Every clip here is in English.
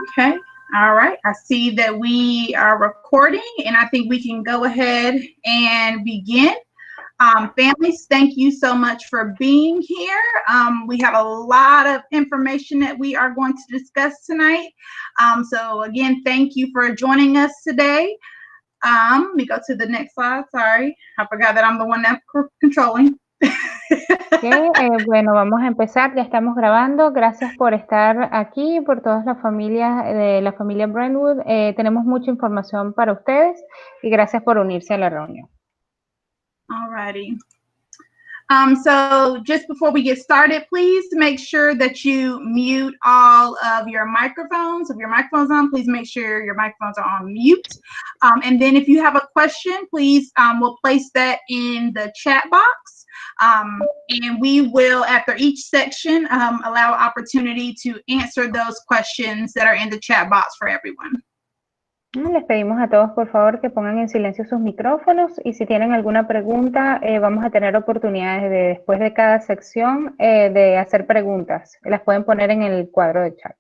Okay. All right. I see that we are recording, and I think we can go ahead and begin. Families, thank you so much for being here. We have a lot of information that we are going to discuss tonight. So again, thank you for joining us today. Let me go to the next slide. Sorry, I forgot that I'm the one that's controlling. Bueno, vamos a empezar, ya estamos grabando. Gracias por estar aquí, por todas las familias de la familia Brentwood. Tenemos mucha información para ustedes y gracias por unirse a la reunión. Alrighty. So just before we get started, please make sure that you mute all of your microphones. If your microphone's on, please make sure your microphones are on mute. And then if you have a question, please we'll place that in the chat box. And we will, after each section, allow opportunity to answer those questions that are in the chat box for everyone. Les pedimos a todos, por favor, que pongan en silencio sus micrófonos y si tienen alguna pregunta, vamos a tener oportunidades de, después de cada sección de hacer preguntas. Las pueden poner en el cuadro de chat.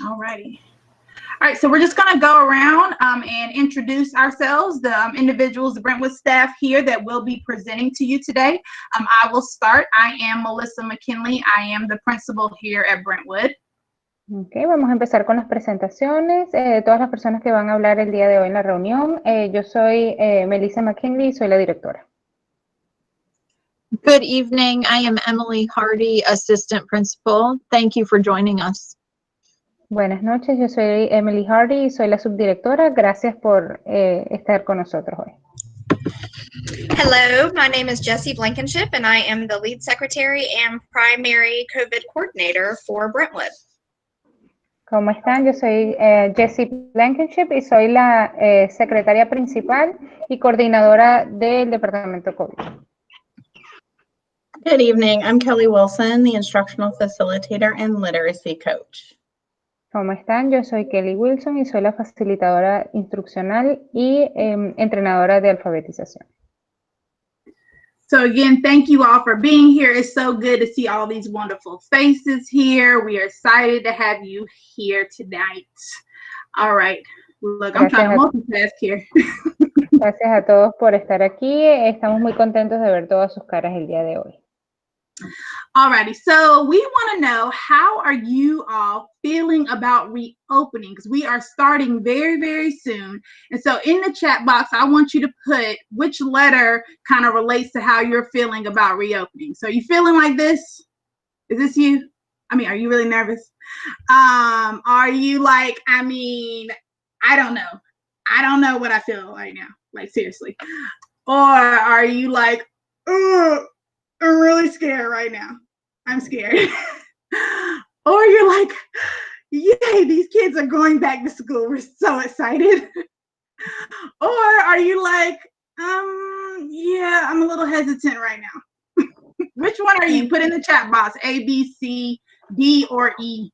Alrighty. All right, so we're just going to go around and introduce ourselves, the individuals, the Brentwood staff here that will be presenting to you today. I will start. I am Melissa McKinley. I am the principal here at Brentwood. Ok, vamos a empezar con las presentaciones de todas las personas que van a hablar el día de hoy en la reunión. Yo soy Melissa McKinley y soy la directora. Good evening. I am Emily Hardy, assistant principal. Thank you for joining us. Buenas noches, yo soy Emily Hardy y soy la subdirectora. Gracias por estar con nosotros hoy. Hello, my name is Jessie Blankenship and I am the lead secretary and primary COVID coordinator for Brentwood. ¿Cómo están? Yo soy Jessie Blankenship y soy la secretaria principal y coordinadora del departamento COVID. Good evening. I'm Kelly Wilson, the instructional facilitator and literacy coach. ¿Cómo están? Yo soy Kelly Wilson y soy la facilitadora instruccional y entrenadora de alfabetización. So again, thank you all for being here. It's so good to see all these wonderful faces here. We are excited to have you here tonight. All right. Look, I'm trying to multitask here. Gracias a todos por estar aquí. Estamos muy contentos de ver todas sus caras el día de hoy. Alrighty, so we want to know, how are you all feeling about reopening? Because we are starting very, very soon. And so in the chat box, I want you to put which letter kind of relates to how you're feeling about reopening. So you feeling like this? Is this you? I mean, are you really nervous? Are you like, I mean, I don't know. I don't know what I feel right now. Like, seriously. Or are you like, ugh, I'm really scared right now. I'm scared. Or you're like, yay, these kids are going back to school. We're so excited. Or are you like, yeah, I'm a little hesitant right now. Which one are you? Put in the chat box, A, B, C, D, or E.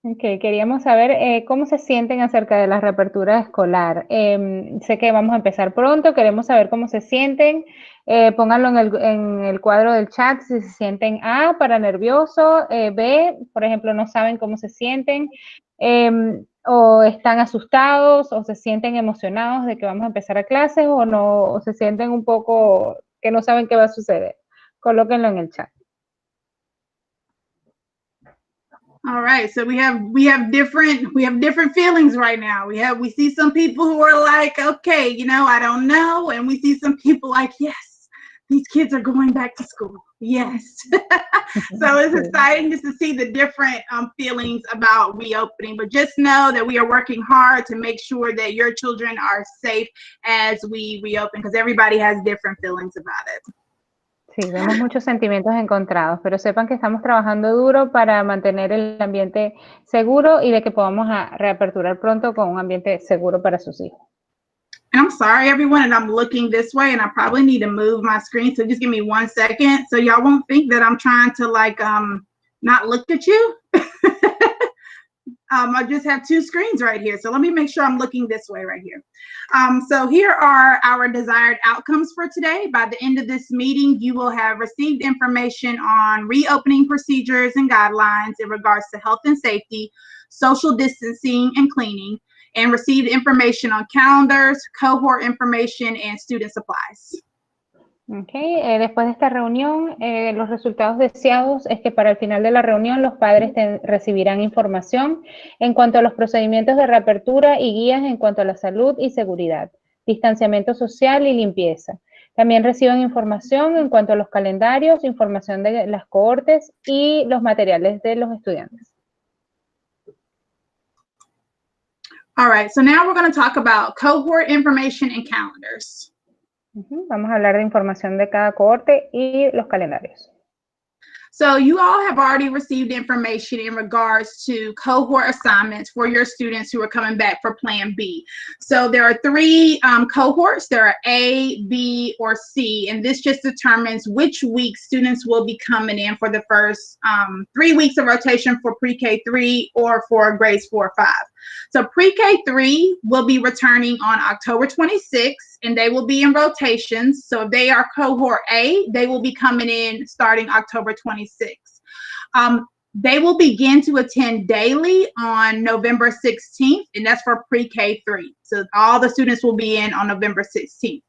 Ok, queríamos saber cómo se sienten acerca de la reapertura escolar. Sé que vamos a empezar pronto, queremos saber cómo se sienten. Pónganlo en el cuadro del chat si se sienten A para nervioso, B, por ejemplo, no saben cómo se sienten, o están asustados, o se sienten emocionados de que vamos a empezar a clases, o no, o se sienten un poco que no saben qué va a suceder. Colóquenlo en el chat. All right, so we have different feelings right now. We see some people who are like, okay, you know, I don't know, and we see some people like, yes, these kids are going back to school. Yes. So it's exciting just to see the different feelings about reopening, but just know that we are working hard to make sure that your children are safe as we reopen, because everybody has different feelings about it. Sí, vemos muchos sentimientos encontrados, pero sepan que estamos trabajando duro para mantener el ambiente seguro y de que podamos reaperturar pronto con un ambiente seguro para sus hijos. And I'm sorry, everyone, and I'm looking this way, and I probably need to move my screen, so just give me 1 second, so y'all won't think that I'm trying to, like, not look at you. I just have two screens right here. So let me make sure I'm looking this way right here. So here are our desired outcomes for today. By the end of this meeting, you will have received information on reopening procedures and guidelines in regards to health and safety, social distancing and cleaning, and received information on calendars, cohort information, and student supplies. Okay, después de esta reunión, los resultados deseados es que para el final de la reunión los padres recibirán información en cuanto a los procedimientos de reapertura y guías en cuanto a la salud y seguridad, distanciamiento social y limpieza. También reciben información en cuanto a los calendarios, información de las cohortes y los materiales de los estudiantes. All right, so now we're going to talk about cohort information and calendars. Vamos a hablar de información de cada cohorte y los calendarios. So you all have already received information in regards to cohort assignments for your students who are coming back for Plan B. So there are three cohorts. There are A, B, or C, and this just determines which week students will be coming in for the first 3 weeks of rotation for pre-K3 or for grades 4 or 5. So pre-K3 will be returning on October 26th, and they will be in rotations. So if they are cohort A, they will be coming in starting October 26th. They will begin to attend daily on November 16th, and that's for pre-K3. So all the students will be in on November 16th.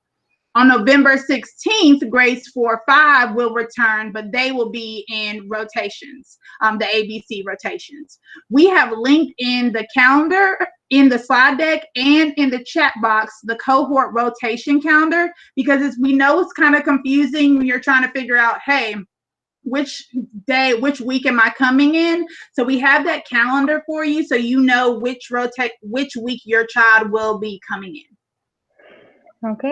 On November 16th, grades 4 or 5 will return, but they will be in rotations, the ABC rotations. We have linked in the calendar, in the slide deck, and in the chat box, the cohort rotation calendar, because we know it's kind of confusing when you're trying to figure out, hey, which day, which week am I coming in? So we have that calendar for you so you know which week your child will be coming in. Ok,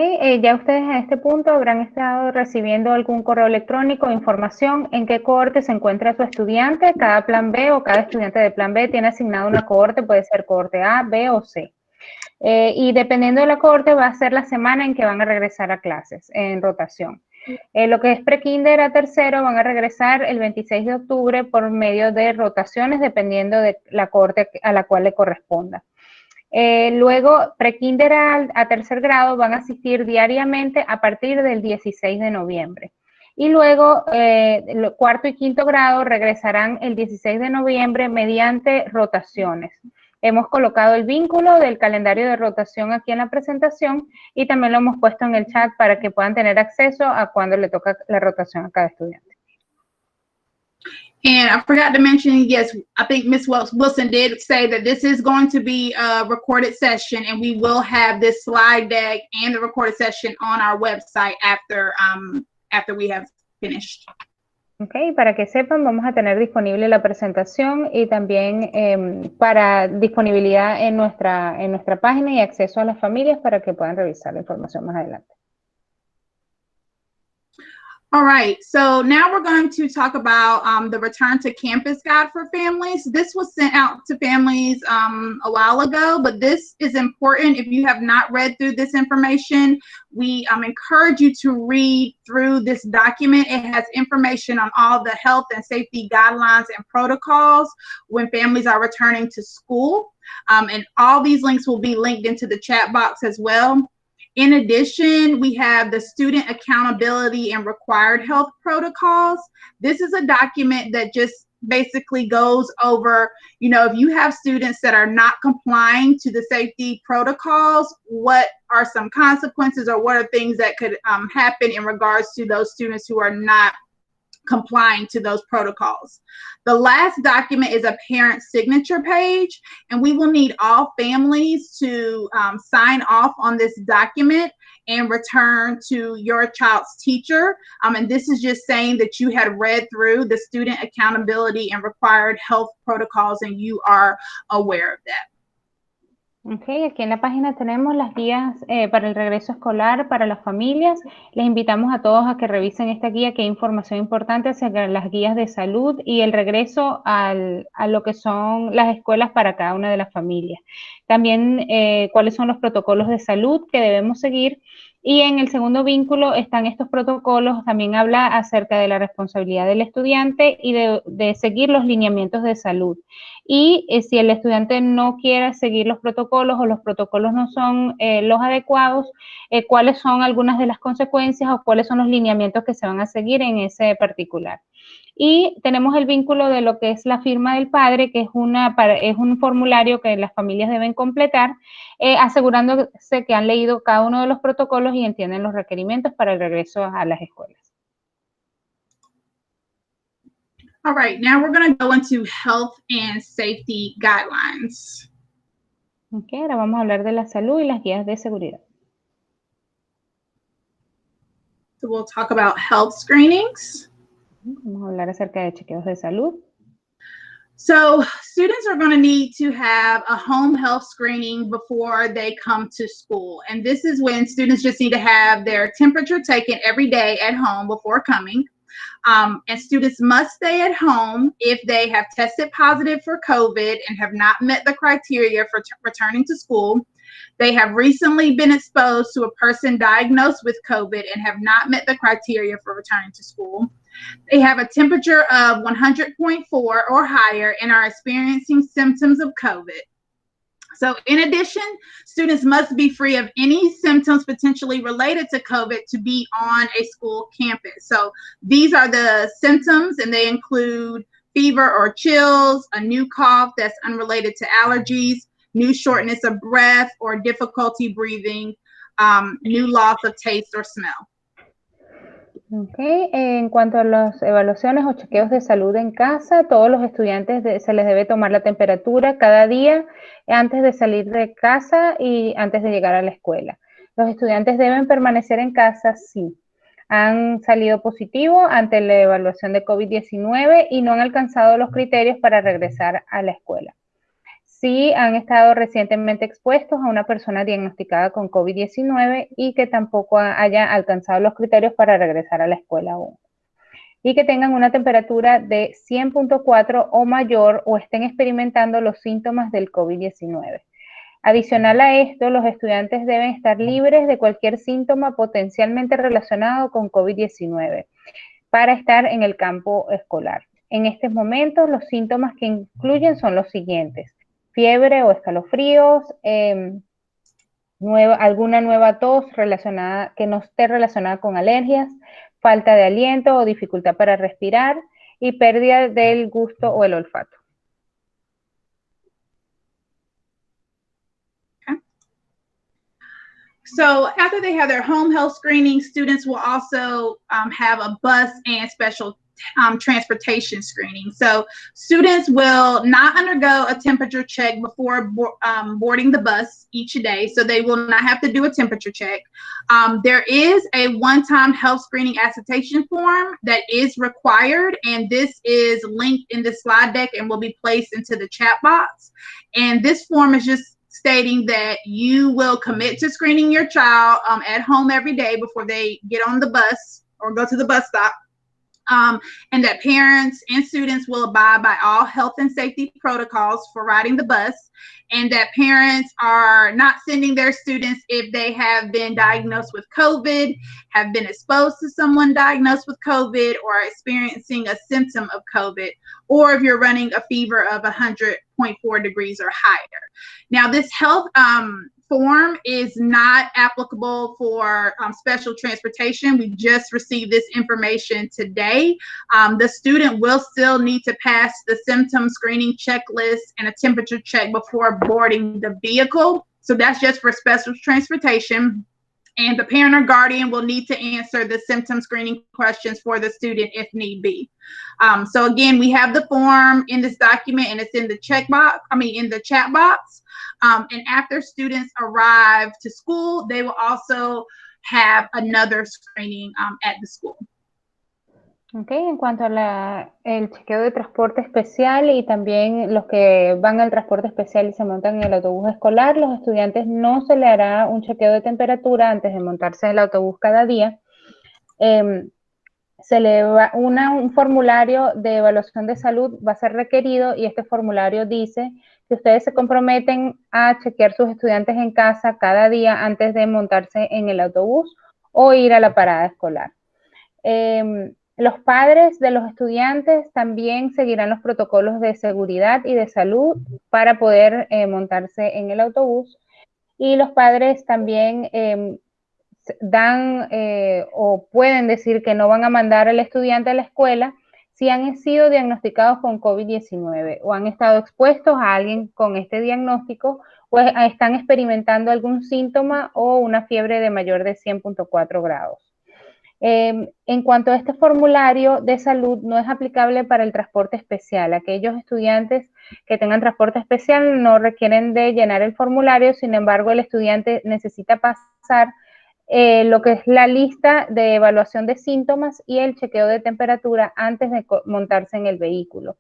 ya ustedes a este punto habrán estado recibiendo algún correo electrónico, información en qué cohorte se encuentra su estudiante. Cada plan B o cada estudiante de plan B tiene asignado una cohorte, puede ser cohorte A, B o C. Y dependiendo de la cohorte va a ser la semana en que van a regresar a clases en rotación. Lo que es pre-kinder a tercero van a regresar el 26 de octubre por medio de rotaciones dependiendo de la cohorte a la cual le corresponda. Luego, pre-kinder a tercer grado van a asistir diariamente a partir del 16 de noviembre. Y luego, cuarto y quinto grado regresarán el 16 de noviembre mediante rotaciones. Hemos colocado el vínculo del calendario de rotación aquí en la presentación y también lo hemos puesto en el chat para que puedan tener acceso a cuando le toca la rotación a cada estudiante. And I forgot to mention, yes, I think Ms. Wilson did say that this is going to be a recorded session, and we will have this slide deck and the recorded session on our website after we have finished. Ok, para que sepan, vamos a tener disponible la presentación y también para disponibilidad en nuestra página y acceso a las familias para que puedan revisar la información más adelante. All right, so now we're going to talk about the Return to Campus Guide for families. This was sent out to families a while ago, but this is important. If you have not read through this information, we encourage you to read through this document. It has information on all the health and safety guidelines and protocols when families are returning to school. And all these links will be linked into the chat box as well. In addition, we have the student accountability and required health protocols. This is a document that just basically goes over, you know, if you have students that are not complying to the safety protocols, what are some consequences or what are things that could happen in regards to those students who are not complying to those protocols. The last document is a parent signature page, and we will need all families to sign off on this document and return to your child's teacher. And this is just saying that you had read through the student accountability and required health protocols and you are aware of that. Ok, aquí en la página tenemos las guías para el regreso escolar para las familias. Les invitamos a todos a que revisen esta guía, que hay información importante acerca de las guías de salud y el regreso a lo que son las escuelas para cada una de las familias. También cuáles son los protocolos de salud que debemos seguir Y en el segundo vínculo están estos protocolos, también habla acerca de la responsabilidad del estudiante y de seguir los lineamientos de salud. Y si el estudiante no quiere seguir los protocolos o los protocolos no son los adecuados, cuáles son algunas de las consecuencias o cuáles son los lineamientos que se van a seguir en ese particular. Y tenemos el vínculo de lo que es la firma del padre, que es un formulario que las familias deben completar, asegurándose que han leído cada uno de los protocolos y entienden los requerimientos para el regreso a las escuelas. All right, now we're going to go into health and safety guidelines. Okay, ahora vamos a hablar de la salud y las guías de seguridad. So we'll talk about health screenings. Vamos a hablar acerca de chequeos de salud. So students are going to need to have a home health screening before they come to school. And this is when students just need to have their temperature taken every day at home before coming. And students must stay at home if they have tested positive for COVID and have not met the criteria for returning to school. They have recently been exposed to a person diagnosed with COVID and have not met the criteria for returning to school. They have a temperature of 100.4 or higher and are experiencing symptoms of COVID. So in addition, students must be free of any symptoms potentially related to COVID to be on a school campus. So these are the symptoms, and they include fever or chills, a new cough that's unrelated to allergies, new shortness of breath or difficulty breathing, new loss of taste or smell. Okay. En cuanto a las evaluaciones o chequeos de salud en casa, todos los estudiantes se les debe tomar la temperatura cada día antes de salir de casa y antes de llegar a la escuela. Los estudiantes deben permanecer en casa si han salido positivo ante la evaluación de COVID-19 y no han alcanzado los criterios para regresar a la escuela. Si han estado recientemente expuestos a una persona diagnosticada con COVID-19 y que tampoco haya alcanzado los criterios para regresar a la escuela aún. Y que tengan una temperatura de 100.4 o mayor o estén experimentando los síntomas del COVID-19. Adicional a esto, los estudiantes deben estar libres de cualquier síntoma potencialmente relacionado con COVID-19 para estar en el campo escolar. En estos momentos, los síntomas que incluyen son los siguientes: fiebre o escalofríos, alguna nueva tos que no esté relacionada con alergias, falta de aliento o dificultad para respirar y pérdida del gusto o el olfato. Okay. So after they have their home health screening, students will also have a bus and special transportation screening. So students will not undergo a temperature check before boarding the bus each day. So they will not have to do a temperature check. There is a one-time health screening attestation form that is required, and this is linked in the slide deck and will be placed into the chat box. And this form is just stating that you will commit to screening your child at home every day before they get on the bus or go to the bus stop. And that parents and students will abide by all health and safety protocols for riding the bus, and that parents are not sending their students if they have been diagnosed with COVID, have been exposed to someone diagnosed with COVID, or are experiencing a symptom of COVID, or if you're running a fever of 100.4 degrees or higher. Now, this health form is not applicable for special transportation. We just received this information today. The student will still need to pass the symptom screening checklist and a temperature check before boarding the vehicle. So that's just for special transportation. And the parent or guardian will need to answer the symptom screening questions for the student if need be. So again, we have the form in this document, and it's in the chat box. And after students arrive to school, they will also have another screening at the school. Okay, en cuanto a el chequeo de transporte especial y también los que van al transporte especial y se montan en el autobús escolar, los estudiantes no se le hará un chequeo de temperatura antes de montarse en el autobús cada día. Se le va un formulario de evaluación de salud va a ser requerido, y este formulario dice si ustedes se comprometen a chequear sus estudiantes en casa cada día antes de montarse en el autobús o ir a la parada escolar. Los padres de los estudiantes también seguirán los protocolos de seguridad y de salud para poder montarse en el autobús, y los padres también dan o pueden decir que no van a mandar al estudiante a la escuela si han sido diagnosticados con COVID-19 o han estado expuestos a alguien con este diagnóstico o están experimentando algún síntoma o una fiebre de mayor de 100.4 grados. En cuanto a este formulario de salud, no es aplicable para el transporte especial. Aquellos estudiantes que tengan transporte especial no requieren de llenar el formulario, sin embargo, el estudiante necesita pasar lo que es la lista de evaluación de síntomas y el chequeo de temperatura antes de montarse en el vehículo.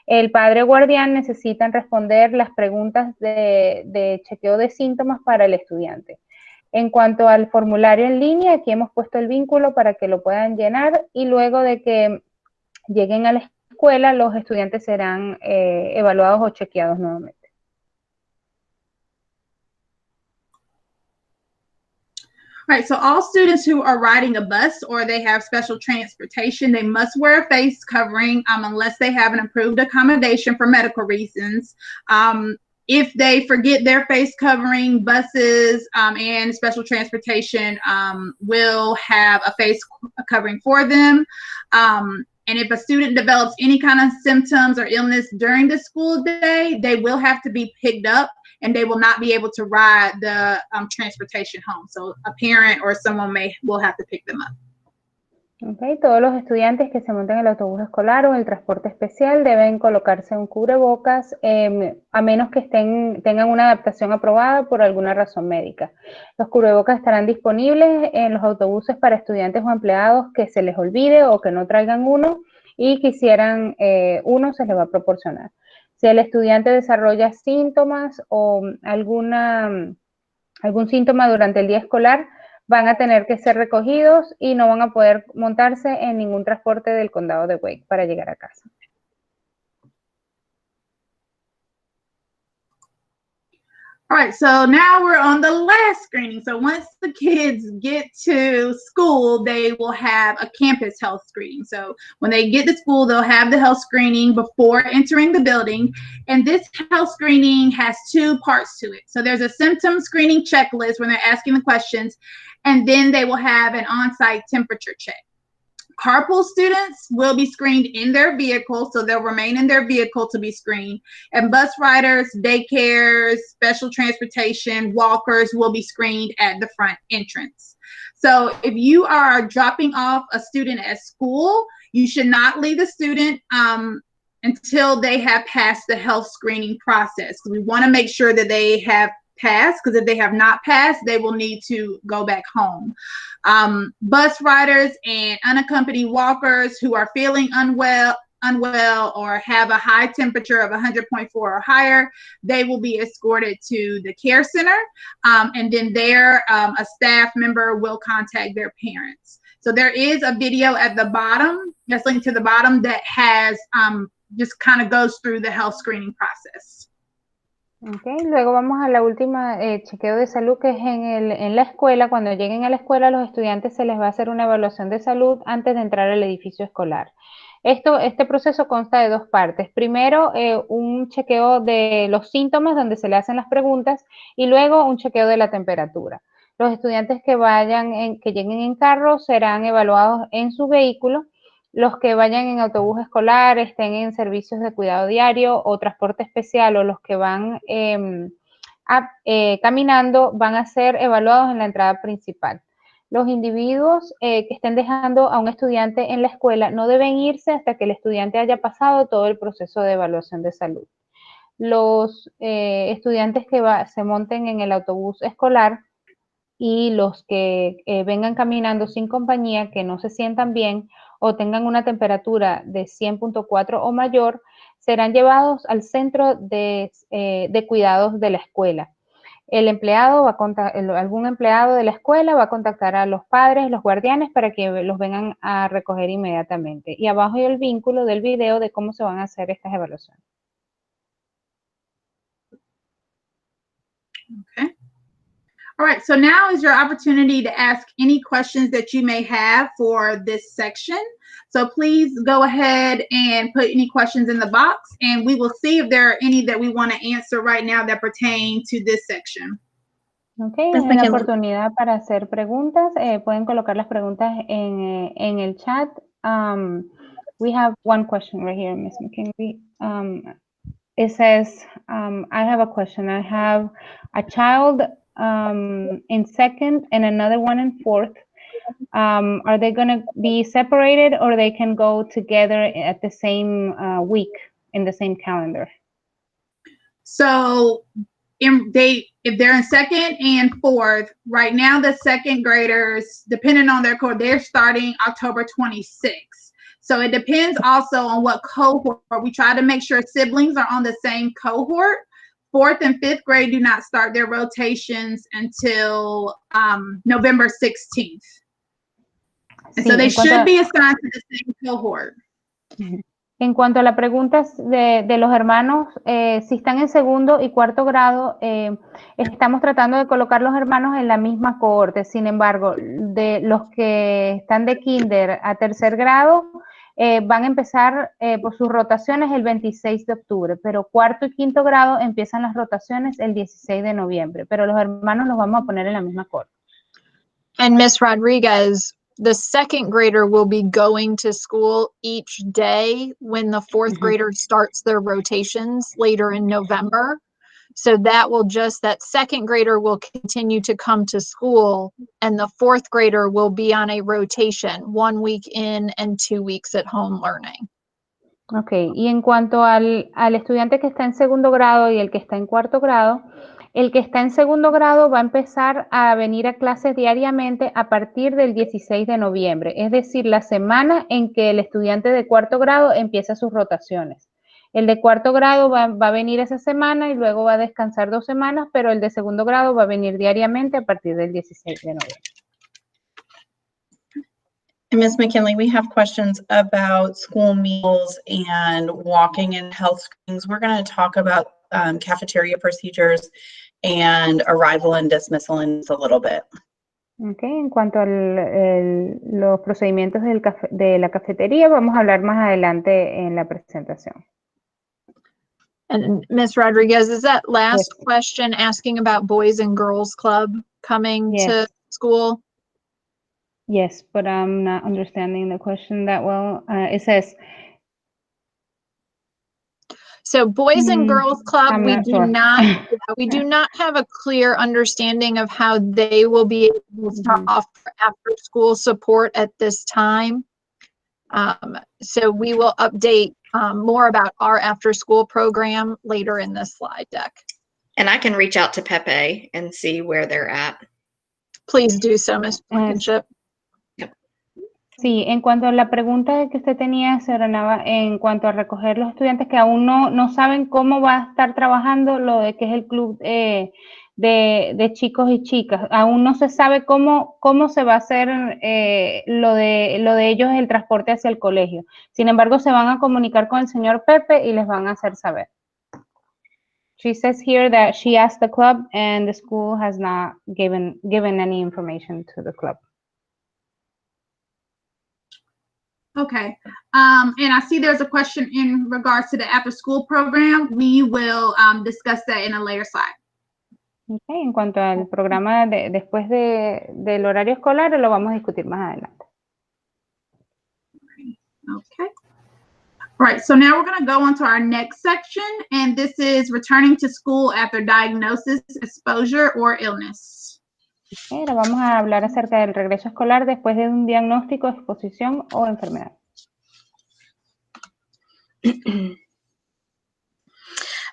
El padre guardián necesita responder las preguntas de chequeo de síntomas para el estudiante. En cuanto al formulario en línea, aquí hemos puesto el vínculo para que lo puedan llenar, y luego de que lleguen a la escuela, los estudiantes serán evaluados o chequeados nuevamente. All right, so all students who are riding a bus or they have special transportation, they must wear a face covering unless they have an approved accommodation for medical reasons. If they forget their face covering, buses and special transportation will have a face covering for them. And if a student develops any kind of symptoms or illness during the school day, they will have to be picked up and they will not be able to ride the transportation home. So a parent or someone will have to pick them up. Okay. Todos los estudiantes que se monten en el autobús escolar o en el transporte especial deben colocarse un cubrebocas a menos que tengan una adaptación aprobada por alguna razón médica. Los cubrebocas estarán disponibles en los autobuses para estudiantes o empleados que se les olvide o que no traigan uno y quisieran uno, se les va a proporcionar. Si el estudiante desarrolla síntomas o algún síntoma durante el día escolar, van a tener que ser recogidos y no van a poder montarse en ningún transporte del condado de Wake para llegar a casa. All right, so now we're on the last screening. So once the kids get to school, they will have a campus health screening. So when they get to school, they'll have the health screening before entering the building. And this health screening has two parts to it. So there's a symptom screening checklist when they're asking the questions, and then they will have an on-site temperature check. Carpool students will be screened in their vehicle, so they'll remain in their vehicle to be screened. And bus riders, daycares, special transportation, walkers will be screened at the front entrance. So if you are dropping off a student at school, you should not leave the student until they have passed the health screening process. We want to make sure that they have passed, because if they have not passed, they will need to go back home. Bus riders and unaccompanied walkers who are feeling unwell or have a high temperature of 100.4 or higher, they will be escorted to the care center, and then there a staff member will contact their parents. So there is a video at the bottom, that's linked to the bottom, that has just kind of goes through the health screening process. Okay. Luego vamos a la última chequeo de salud, que es en la escuela. Cuando lleguen a la escuela, a los estudiantes se les va a hacer una evaluación de salud antes de entrar al edificio escolar. Este proceso consta de dos partes. Primero, un chequeo de los síntomas donde se le hacen las preguntas, y luego un chequeo de la temperatura. Los estudiantes que lleguen en carro serán evaluados en su vehículo. Los que vayan en autobús escolar, estén en servicios de cuidado diario o transporte especial, o los que van caminando, van a ser evaluados en la entrada principal. Los individuos que estén dejando a un estudiante en la escuela no deben irse hasta que el estudiante haya pasado todo el proceso de evaluación de salud. Los estudiantes que se monten en el autobús escolar y los que vengan caminando sin compañía, que no se sientan bien o tengan una temperatura de 100.4 o mayor, serán llevados al centro de cuidados de la escuela. Algún empleado de la escuela va a contactar a los padres, los guardianes, para que los vengan a recoger inmediatamente. Y abajo hay el vínculo del video de cómo se van a hacer estas evaluaciones. Okay. All right, so now is your opportunity to ask any questions that you may have for this section. So please go ahead and put any questions in the box, and we will see if there are any that we want to answer right now that pertain to this section. Okay, es la oportunidad para hacer preguntas. Pueden colocar las preguntas en el chat. We have one question right here, Ms. McKinley. It says, I have a question. I have a child in second and another one in fourth. Are they going to be separated, or they can go together at the same week in the same calendar? So if they're in second and fourth, right now the second graders, depending on their code, they're starting October 26th. So it depends also on what cohort. We try to make sure siblings are on the same cohort. Fourth and fifth grade do not start their rotations until November 16th. And so they should be assigned to the same cohort. En cuanto a la pregunta de los hermanos, si están en segundo y cuarto grado, estamos tratando de colocar los hermanos en la misma cohorte. Sin embargo, de los que están de kinder a tercer grado, van a empezar por sus rotaciones el 26 de octubre, pero cuarto y quinto grado empiezan las rotaciones el 16 de noviembre, pero los hermanos los vamos a poner en la misma cohorte. And Miss Rodriguez, the second grader will be going to school each day when the fourth grader starts their rotations later in November. So that second grader will continue to come to school, and the fourth grader will be on a rotation, 1 week in and 2 weeks at home learning. Ok, y en cuanto al estudiante que está en segundo grado y el que está en cuarto grado, el que está en segundo grado va a empezar a venir a clases diariamente a partir del 16 de noviembre, es decir, la semana en que el estudiante de cuarto grado empieza sus rotaciones. El de cuarto grado va a venir esa semana y luego va a descansar 2 semanas, pero el de segundo grado va a venir diariamente a partir del 16 de noviembre. And Ms. McKinley, we have questions about school meals and walking and health screenings. We're going to talk about cafeteria procedures and arrival and dismissal in a little bit. Okay, en cuanto a los procedimientos de la cafetería, vamos a hablar más adelante en la presentación. And Ms. Rodriguez, is that last question asking about Boys and Girls Club coming to school? Yes, but I'm not understanding the question that well. It says, so Boys and Girls Club, we do not have a clear understanding of how they will be able to offer after school support at this time. So we will update more about our after school program later in this slide deck. And I can reach out to Pepe and see where they're at. Please do so, Ms. Blankenship. Sí, en cuanto a la pregunta que usted tenía, señora Nava, en cuanto a recoger los estudiantes que aún no saben cómo va a estar trabajando lo de que es el club de chicos y chicas, aún no se sabe cómo se va a hacer lo de ellos, el transporte hacia el colegio. Sin embargo, se van a comunicar con el señor Pepe y les van a hacer saber. She says here that she asked the club and the school has not given any information to the club. Okay, and I see there's a question in regards to the after school program. We will discuss that in a later slide. Okay, en cuanto al programa después del horario escolar, lo vamos a discutir más adelante. Okay. All right, so now we're going to go on to our next section, and this is returning to school after diagnosis, exposure, or illness. Okay, ahora vamos a hablar acerca del regreso escolar después de un diagnóstico, exposición o enfermedad.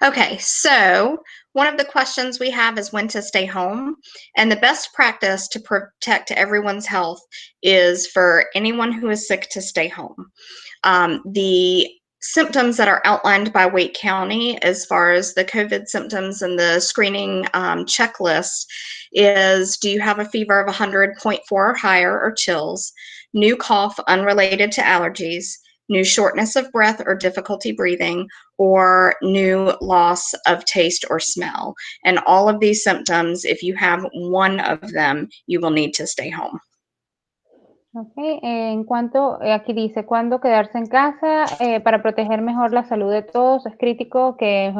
Okay, so one of the questions we have is when to stay home. And the best practice to protect everyone's health is for anyone who is sick to stay home. The symptoms that are outlined by Wake County as far as the COVID symptoms and the screening checklist is, do you have a fever of 100.4 or higher or chills, new cough unrelated to allergies, new shortness of breath or difficulty breathing, or new loss of taste or smell. And all of these symptoms, if you have one of them, you will need to stay home. Okay. En cuanto, aquí dice, ¿cuándo quedarse en casa para proteger mejor la salud de todos? Es crítico que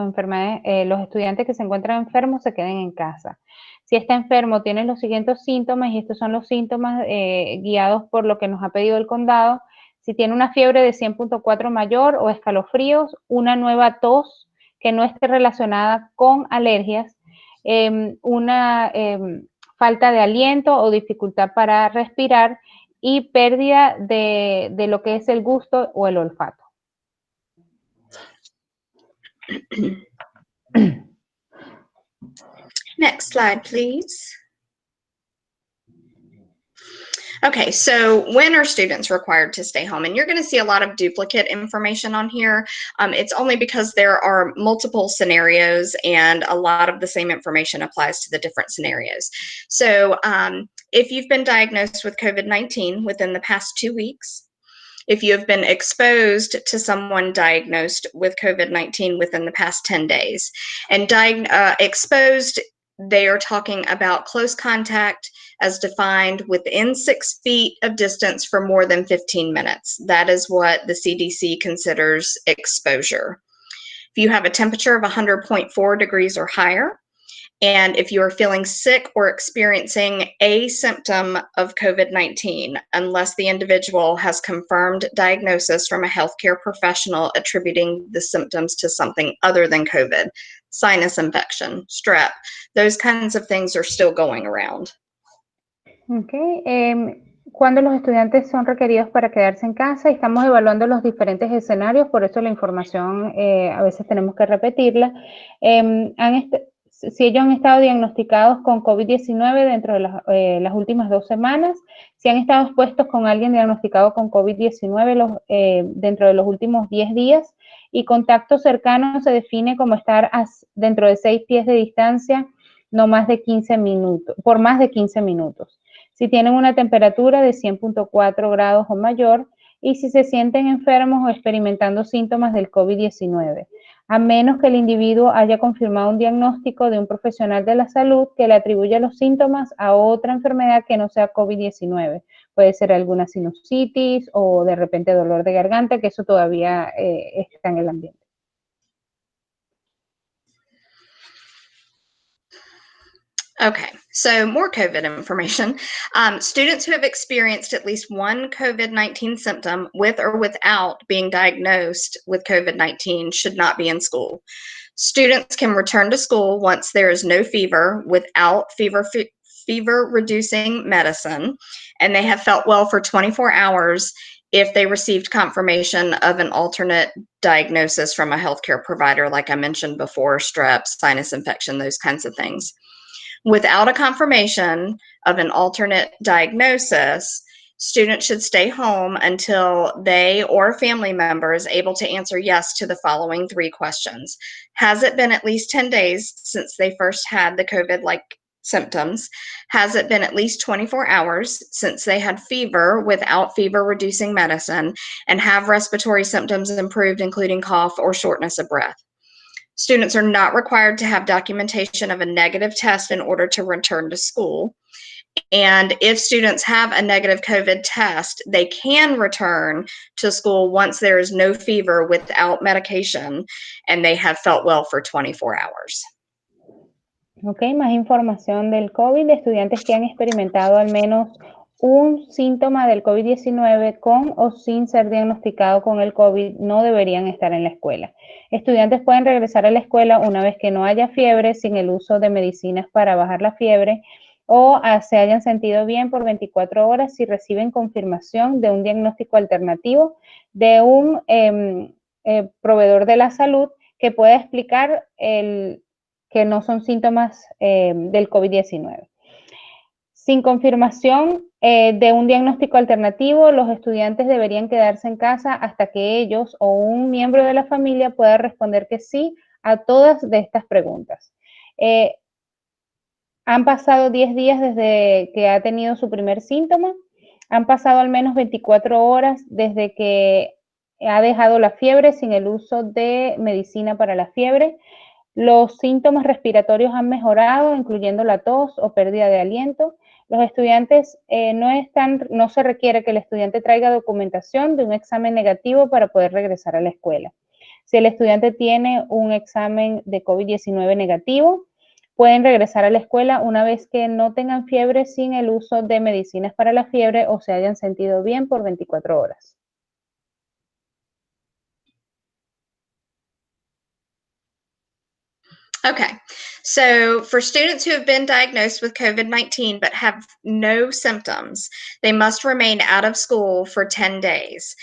los estudiantes que se encuentran enfermos se queden en casa. Si está enfermo, tiene los siguientes síntomas, y estos son los síntomas guiados por lo que nos ha pedido el condado. Si tiene una fiebre de 100.4 mayor o escalofríos, una nueva tos que no esté relacionada con alergias, una falta de aliento o dificultad para respirar, y pérdida de lo que es el gusto o el olfato. Next slide, please. Okay, so when are students required to stay home? And you're going to see a lot of duplicate information on here. It's only because there are multiple scenarios and a lot of the same information applies to the different scenarios. So if you've been diagnosed with COVID-19 within the past 2 weeks, if you have been exposed to someone diagnosed with COVID-19 within the past 10 days, and exposed, they are talking about close contact as defined within 6 feet of distance for more than 15 minutes. That is what the CDC considers exposure. If you have a temperature of 100.4 degrees or higher, and if you are feeling sick or experiencing a symptom of COVID-19, unless the individual has confirmed diagnosis from a healthcare professional attributing the symptoms to something other than COVID, sinus infection, strep, those kinds of things are still going around. Okay. ¿Cuándo los estudiantes son requeridos para quedarse en casa? Estamos evaluando los diferentes escenarios, por eso la información a veces tenemos que repetirla. Si ellos han estado diagnosticados con COVID-19 dentro de las últimas 2 semanas, si han estado expuestos con alguien diagnosticado con COVID-19 dentro de los últimos 10 días, y contacto cercano se define como estar dentro de 6 pies de distancia no más de 15 minutos, por más de 15 minutos. Si tienen una temperatura de 100.4 grados o mayor, y si se sienten enfermos o experimentando síntomas del COVID-19, a menos que el individuo haya confirmado un diagnóstico de un profesional de la salud que le atribuya los síntomas a otra enfermedad que no sea COVID-19. Puede ser alguna sinusitis o de repente dolor de garganta, que eso todavía está en el ambiente. Okay, so more COVID information. Students who have experienced at least one COVID-19 symptom with or without being diagnosed with COVID-19 should not be in school. Students can return to school once there is no fever without fever-reducing medicine, and they have felt well for 24 hours if they received confirmation of an alternate diagnosis from a healthcare provider, like I mentioned before, strep, sinus infection, those kinds of things. Without a confirmation of an alternate diagnosis, students should stay home until they or a family member is able to answer yes to the following 3 questions. Has it been at least 10 days since they first had the COVID-like symptoms? Has it been at least 24 hours since they had fever without fever-reducing medicine? And have respiratory symptoms improved, including cough or shortness of breath? Students are not required to have documentation of a negative test in order to return to school. And if students have a negative COVID test, they can return to school once there is no fever without medication and they have felt well for 24 hours. Ok, más información del COVID. Estudiantes que han experimentado al menos un síntoma del COVID-19 con o sin ser diagnosticado con el COVID no deberían estar en la escuela. Estudiantes pueden regresar a la escuela una vez que no haya fiebre, sin el uso de medicinas para bajar la fiebre, o se hayan sentido bien por 24 horas si reciben confirmación de un diagnóstico alternativo de un proveedor de la salud que pueda explicar que no son síntomas del COVID-19. Sin confirmación de un diagnóstico alternativo, los estudiantes deberían quedarse en casa hasta que ellos o un miembro de la familia pueda responder que sí a todas de estas preguntas. Han pasado 10 días desde que ha tenido su primer síntoma. Han pasado al menos 24 horas desde que ha dejado la fiebre sin el uso de medicina para la fiebre. Los síntomas respiratorios han mejorado, incluyendo la tos o pérdida de aliento. Los estudiantes no se requiere que el estudiante traiga documentación de un examen negativo para poder regresar a la escuela. Si el estudiante tiene un examen de COVID-19 negativo, pueden regresar a la escuela una vez que no tengan fiebre sin el uso de medicinas para la fiebre o se hayan sentido bien por 24 horas. Okay, so for students who have been diagnosed with COVID-19 but have no symptoms, they must remain out of school for 10 days.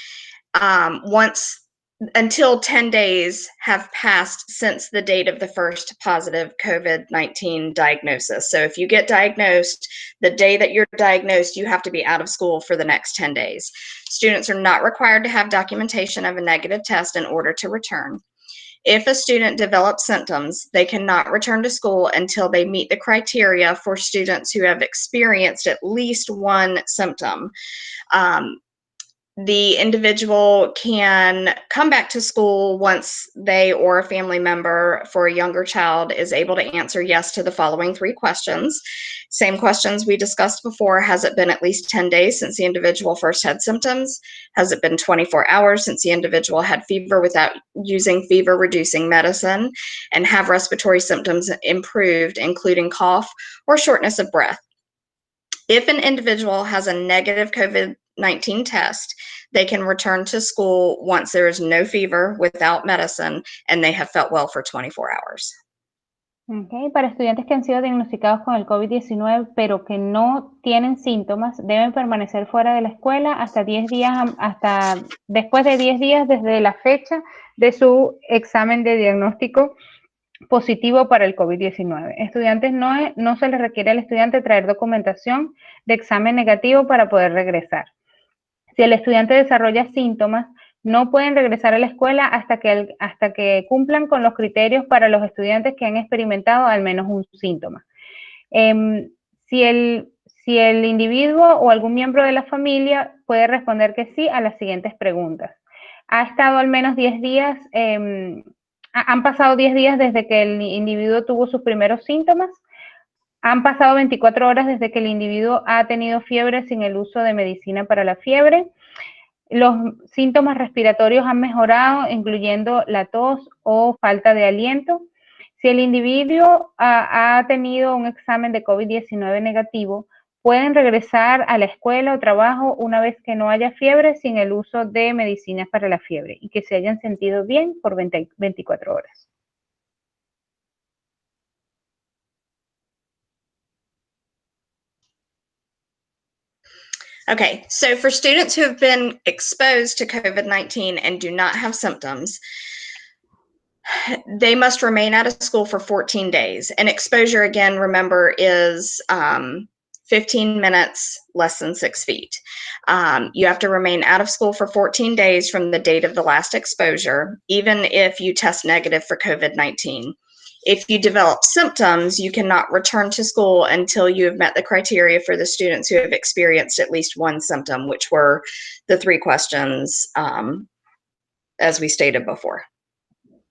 Until 10 days have passed since the date of the first positive COVID-19 diagnosis. So if you get diagnosed, the day that you're diagnosed, you have to be out of school for the next 10 days. Students are not required to have documentation of a negative test in order to return. If a student develops symptoms, they cannot return to school until they meet the criteria for students who have experienced at least one symptom. The individual can come back to school once they or a family member for a younger child is able to answer yes to the following 3 questions. Same questions we discussed before. Has it been at least 10 days since the individual first had symptoms? Has it been 24 hours since the individual had fever without using fever-reducing medicine? And have respiratory symptoms improved, including cough or shortness of breath? If an individual has a negative COVID-19 test, they can return to school once there is no fever without medicine and they have felt well for 24 hours. Okay. Para estudiantes que han sido diagnosticados con el COVID-19 pero que no tienen síntomas, deben permanecer fuera de la escuela hasta después de 10 días desde la fecha de su examen de diagnóstico positivo para el COVID-19. Estudiantes no se les requiere al estudiante traer documentación de examen negativo para poder regresar. Si el estudiante desarrolla síntomas, no pueden regresar a la escuela hasta que cumplan con los criterios para los estudiantes que han experimentado al menos un síntoma. Si el individuo o algún miembro de la familia puede responder que sí a las siguientes preguntas. ¿Ha estado al menos 10 días? ¿Han pasado 10 días desde que el individuo tuvo sus primeros síntomas? ¿Han pasado 24 horas desde que el individuo ha tenido fiebre sin el uso de medicina para la fiebre? Los síntomas respiratorios han mejorado, incluyendo la tos o falta de aliento. Si el individuo ha tenido un examen de COVID-19 negativo, pueden regresar a la escuela o trabajo una vez que no haya fiebre sin el uso de medicinas para la fiebre y que se hayan sentido bien por 24 horas. Okay, so for students who have been exposed to COVID-19 and do not have symptoms, they must remain out of school for 14 days. And exposure, again, remember, is 15 minutes, less than 6 feet. You have to remain out of school for 14 days from the date of the last exposure, even if you test negative for COVID-19. If you develop symptoms, you cannot return to school until you have met the criteria for the students who have experienced at least one symptom, which were the 3 questions as we stated before.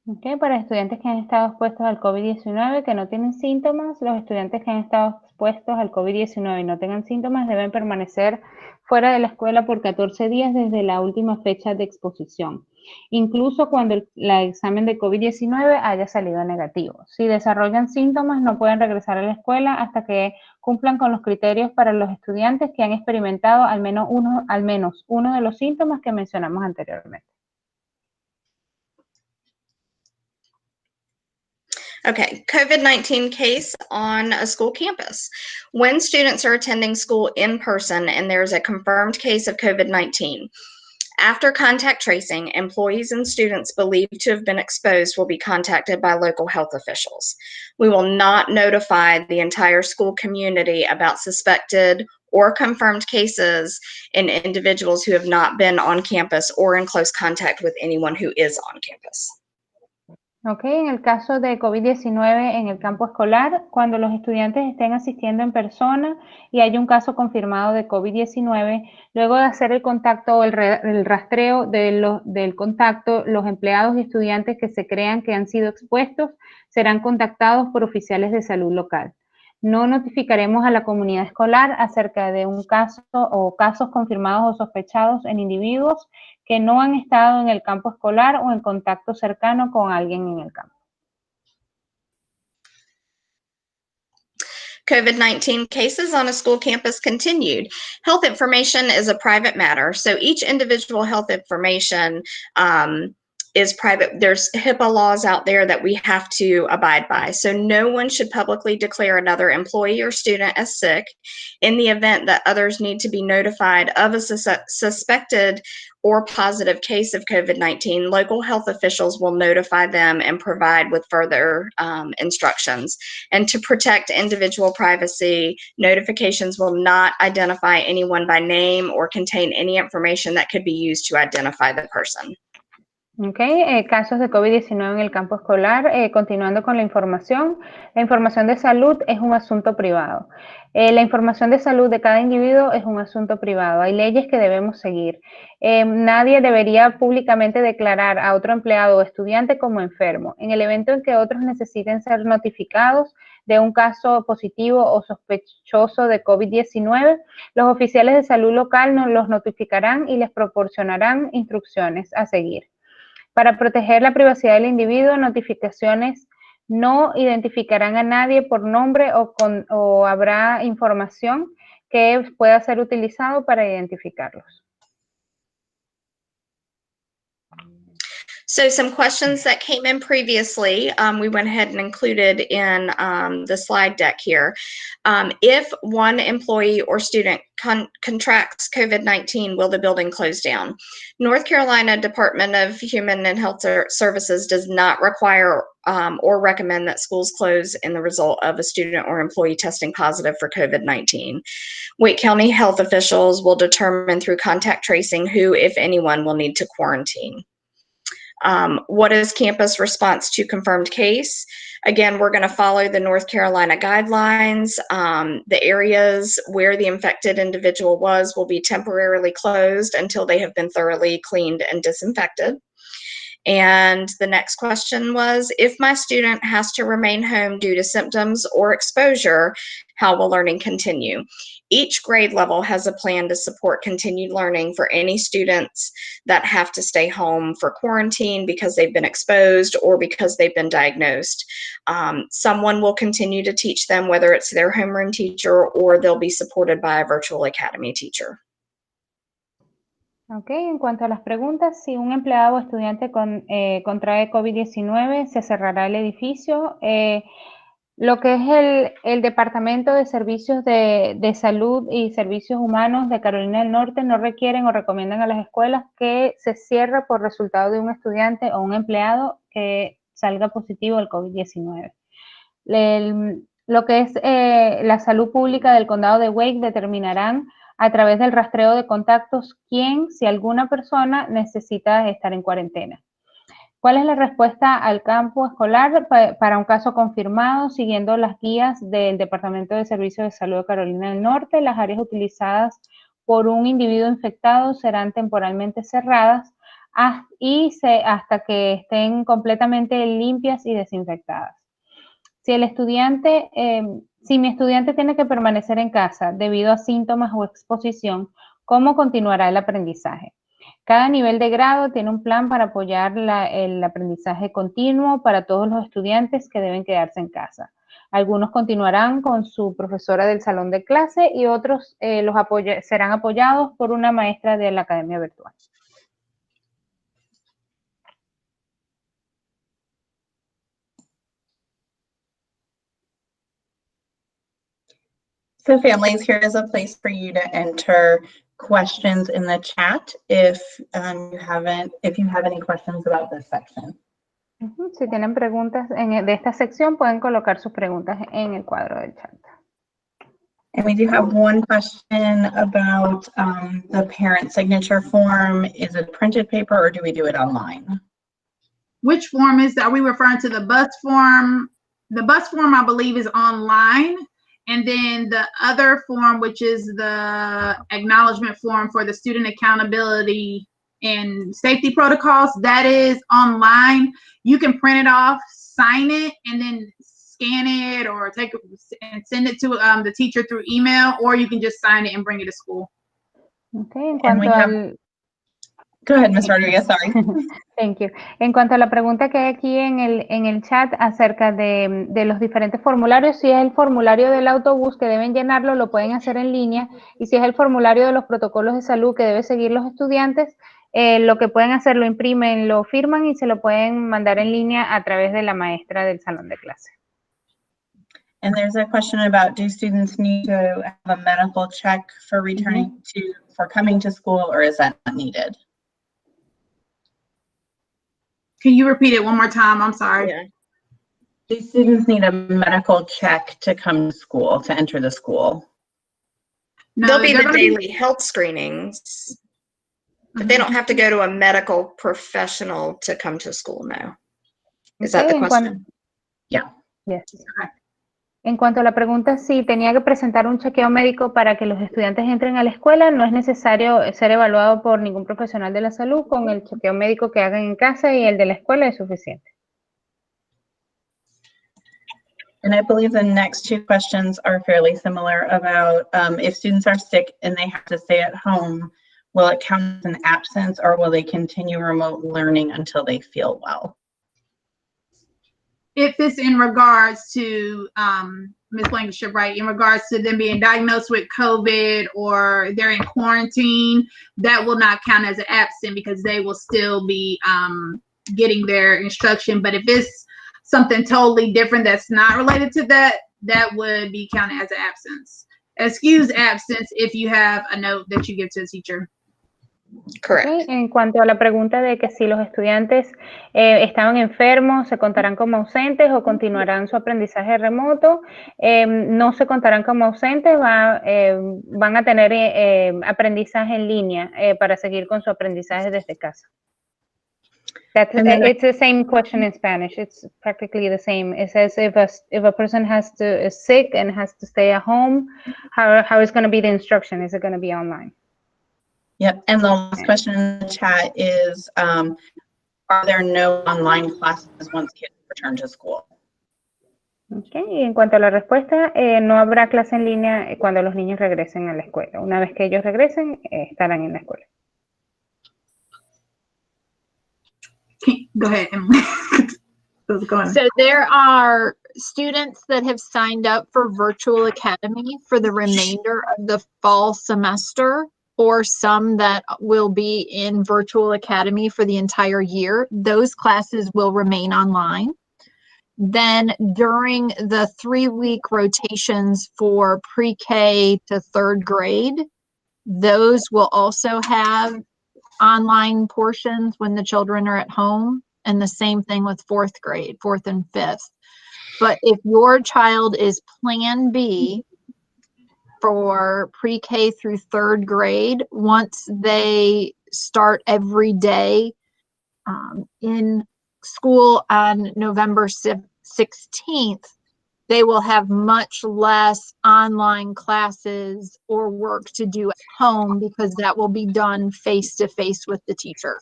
Okay, para estudiantes que han estado expuestos al COVID-19 que no tienen síntomas, los estudiantes que han estado expuestos al COVID-19 y no tengan síntomas deben permanecer fuera de la escuela por 14 días desde la última fecha de exposición, incluso cuando el examen de COVID-19 haya salido negativo. Si desarrollan síntomas, no pueden regresar a la escuela hasta que cumplan con los criterios para los estudiantes que han experimentado al menos uno de los síntomas que mencionamos anteriormente. Okay, COVID-19 case on a school campus. When students are attending school in person and there's a confirmed case of COVID-19, after contact tracing, employees and students believed to have been exposed will be contacted by local health officials. We will not notify the entire school community about suspected or confirmed cases in individuals who have not been on campus or in close contact with anyone who is on campus. Ok, en el caso de COVID-19 en el campo escolar, cuando los estudiantes estén asistiendo en persona y hay un caso confirmado de COVID-19, luego de hacer el contacto o el rastreo del contacto, los empleados y estudiantes que se crean que han sido expuestos serán contactados por oficiales de salud local. No notificaremos a la comunidad escolar acerca de un caso o casos confirmados o sospechados en individuos que no han estado en el campo escolar o en contacto cercano con alguien en el campo. COVID-19 cases on a school campus continued. Health information is a private matter, so each individual health information is private. There's HIPAA laws out there that we have to abide by. So no one should publicly declare another employee or student as sick. In the event that others need to be notified of a suspected or positive case of COVID-19, local health officials will notify them and provide with further instructions. And to protect individual privacy, notifications will not identify anyone by name or contain any information that could be used to identify the person. Okay, casos de COVID-19 en el campo escolar. Continuando con la información de salud es un asunto privado. La información de salud de cada individuo es un asunto privado. Hay leyes que debemos seguir. Nadie debería públicamente declarar a otro empleado o estudiante como enfermo. En el evento en que otros necesiten ser notificados de un caso positivo o sospechoso de COVID-19, los oficiales de salud local nos los notificarán y les proporcionarán instrucciones a seguir. Para proteger la privacidad del individuo, notificaciones no identificarán a nadie por nombre o habrá información que pueda ser utilizado para identificarlos. So some questions that came in previously, we went ahead and included in the slide deck here. If one employee or student contracts COVID-19, will the building close down? North Carolina Department of Human and Health Services does not require or recommend that schools close in the result of a student or employee testing positive for COVID-19. Wake County health officials will determine through contact tracing who, if anyone, will need to quarantine. What is campus response to confirmed case? Again, we're going to follow the North Carolina guidelines. The areas where the infected individual was will be temporarily closed until they have been thoroughly cleaned and disinfected. And the next question was, if my student has to remain home due to symptoms or exposure, how will learning continue? Each grade level has a plan to support continued learning for any students that have to stay home for quarantine because they've been exposed or because they've been diagnosed. Someone will continue to teach them, whether it's their homeroom teacher or they'll be supported by a virtual academy teacher. Ok, en cuanto a las preguntas, si un empleado o estudiante contrae COVID-19, se cerrará el edificio. Lo que es el Departamento de Servicios de Salud y Servicios Humanos de Carolina del Norte no requieren o recomiendan a las escuelas que se cierre por resultado de un estudiante o un empleado que salga positivo al COVID-19. Lo que es la salud pública del condado de Wake determinarán a través del rastreo de contactos quién, si alguna persona necesita estar en cuarentena. ¿Cuál es la respuesta al campo escolar para un caso confirmado? Siguiendo las guías del Departamento de Servicios de Salud de Carolina del Norte, las áreas utilizadas por un individuo infectado serán temporalmente cerradas hasta que estén completamente limpias y desinfectadas. Si mi estudiante tiene que permanecer en casa debido a síntomas o exposición, ¿cómo continuará el aprendizaje? Cada nivel de grado tiene un plan para apoyar el aprendizaje continuo para todos los estudiantes que deben quedarse en casa. Algunos continuarán con su profesora del salón de clase y otros serán apoyados por una maestra de la academia virtual. So families, here is a place for you to enter questions in the chat if you have any questions about this section. Si tienen preguntas de esta sección, pueden colocar sus preguntas en el cuadro del chat. And we do have one question about the parent signature form. Is it printed paper or do we do it online? which form is that? Are we referring to the bus form? The bus form, I believe, is online. And then the other form, which is the acknowledgement form for the student accountability and safety protocols, that is online. You can print it off, sign it, and then scan it or take it and send it to the teacher through email, or you can just sign it and bring it to school. Okay, en cuanto al... Go ahead, Ms. Rodriguez, sorry. Thank you. En cuanto a la pregunta que hay aquí en el chat acerca de los diferentes formularios, si es el formulario del autobús que deben llenarlo, lo pueden hacer en línea, y si es el formulario de los protocolos de salud que deben seguir los estudiantes, lo que pueden hacer, lo imprimen, lo firman y se lo pueden mandar en línea a través de la maestra del salón de clase. And there's a question about, do students need to have a medical check for returning for coming to school, or is that not needed? Can you repeat it one more time? I'm sorry. Yeah. Do students need a medical check to come to school, to enter the school? No, There'll be they're the gonna daily health screenings, but they don't have to go to a medical professional to come to school now. Is that the question? Yeah. Yes. En cuanto a la pregunta si tenía que presentar un chequeo médico para que los estudiantes entren a la escuela, no es necesario ser evaluado por ningún profesional de la salud. Con el chequeo médico que hagan en casa y el de la escuela es suficiente. And I believe the next two questions are fairly similar about if students are sick and they have to stay at home, will it count as an absence, or will they continue remote learning until they feel well? If it's in regards to Ms. Blankenship, right, in regards to them being diagnosed with COVID or they're in quarantine, that will not count as an absent because they will still be getting their instruction. But if it's something totally different that's not related to that, that would be counted as an absence. Excuse absence if you have a note that you give to a teacher. Correct. Okay. En cuanto a la pregunta de que si los estudiantes estaban enfermos, ¿se contarán como ausentes o continuarán su aprendizaje remoto? No se contarán como ausentes, van a tener aprendizaje en línea para seguir con su aprendizaje desde casa. It's the same question in Spanish. It's practically the same. It says if a person is sick and has to stay at home, how is going to be the instruction? Is it going to be online? Yep, and the last question in the chat is, are there no online classes once kids return to school? Okay. Y en cuanto a la respuesta, no habrá clase en línea cuando los niños regresen a la escuela. Una vez que ellos regresen, estarán en la escuela. Go ahead, Emily. So there are students that have signed up for Virtual Academy for the remainder of the fall semester, or some that will be in Virtual Academy for the entire year. Those classes will remain online. Then during the 3-week rotations for pre-K to 3rd grade, those will also have online portions when the children are at home, and the same thing with 4th grade, 4th and 5th. But if your child is Plan B for pre-K through 3rd grade, once they start every day in school on November 16th, they will have much less online classes or work to do at home because that will be done face-to-face with the teacher.